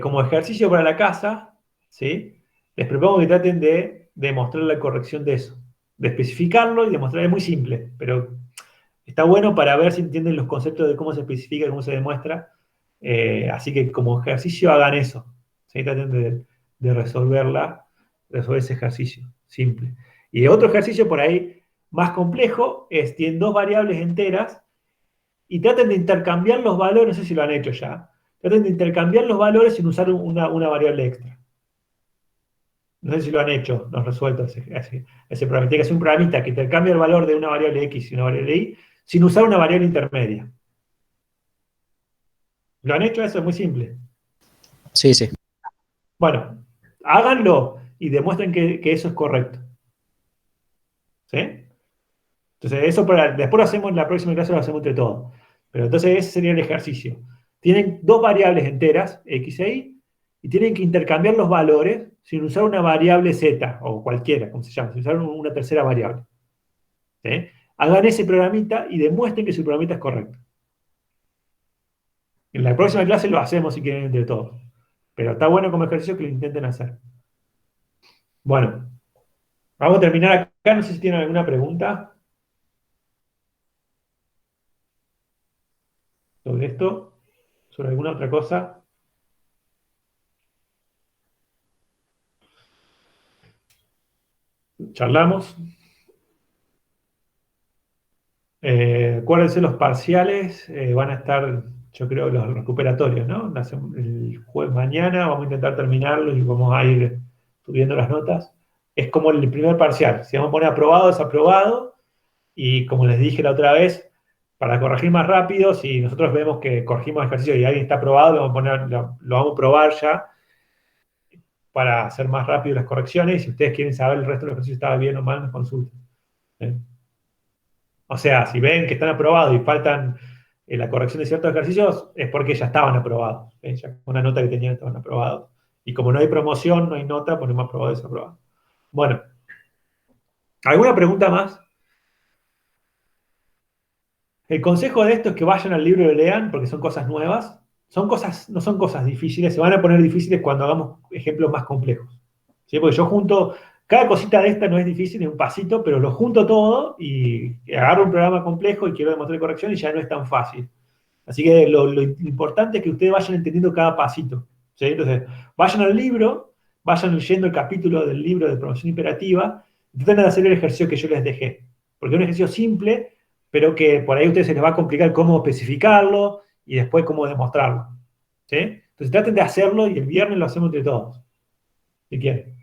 como ejercicio para la casa, ¿sí? Les propongo que traten de demostrar la corrección de eso, de especificarlo y demostrar. Es muy simple, pero está bueno para ver si entienden los conceptos de cómo se especifica y cómo se demuestra. Así que como ejercicio hagan eso. ¿Sí? Traten de resolver ese ejercicio simple. Y otro ejercicio por ahí más complejo es, tienen dos variables enteras y traten de intercambiar los valores, no sé si lo han hecho ya, traten de intercambiar los valores sin usar una variable extra. No sé si lo han hecho, no han resuelto ese programa. Tiene que ser un programita que intercambie el valor de una variable X y una variable Y sin usar una variable intermedia. ¿Lo han hecho? Eso es muy simple. Sí, sí. Bueno, háganlo y demuestren que eso es correcto. ¿Sí? Entonces, después lo hacemos en la próxima clase, lo hacemos entre todos. Pero entonces ese sería el ejercicio. Tienen dos variables enteras, X e Y, y tienen que intercambiar los valores sin usar una variable z o cualquiera, como se llama, sin usar una tercera variable. ¿Sí? Hagan ese programita y demuestren que su programita es correcto. En la próxima clase lo hacemos si quieren entre todos. Pero está bueno como ejercicio que lo intenten hacer. Bueno, vamos a terminar acá. No sé si tienen alguna pregunta sobre esto, sobre alguna otra cosa. Charlamos. Acuérdense, los parciales van a estar, yo creo, los recuperatorios, ¿no? El jueves mañana vamos a intentar terminarlos y vamos a ir subiendo las notas. Es como el primer parcial. Si vamos a poner aprobado, desaprobado. Y como les dije la otra vez, para corregir más rápido, si nosotros vemos que corregimos ejercicio y alguien está aprobado, lo vamos a probar ya para hacer más rápido las correcciones. Y si ustedes quieren saber el resto de los ejercicios estaba bien o mal, nos consulten. ¿Sí? O sea, si ven que están aprobados y faltan la corrección de ciertos ejercicios, es porque ya estaban aprobados. Ya con una nota que tenían estaban aprobados. Y como no hay promoción, no hay nota, ponemos aprobado y desaprobado. Bueno, ¿alguna pregunta más? El consejo de esto es que vayan al libro y lo lean, porque son cosas nuevas. No son cosas difíciles, se van a poner difíciles cuando hagamos ejemplos más complejos. ¿Sí? Porque yo junto, cada cosita de esta no es difícil, es un pasito, pero lo junto todo y agarro un programa complejo y quiero demostrar corrección y ya no es tan fácil. Así que lo importante es que ustedes vayan entendiendo cada pasito. ¿Sí? Entonces, vayan al libro, vayan leyendo el capítulo del libro de promoción imperativa, y traten de hacer el ejercicio que yo les dejé. Porque es un ejercicio simple, pero que por ahí a ustedes se les va a complicar cómo especificarlo y después cómo demostrarlo. ¿Sí? Entonces traten de hacerlo y el viernes lo hacemos entre todos. Si quieren.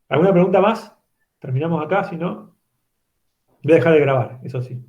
¿Alguna pregunta más? Terminamos acá, si no, voy a dejar de grabar, eso sí.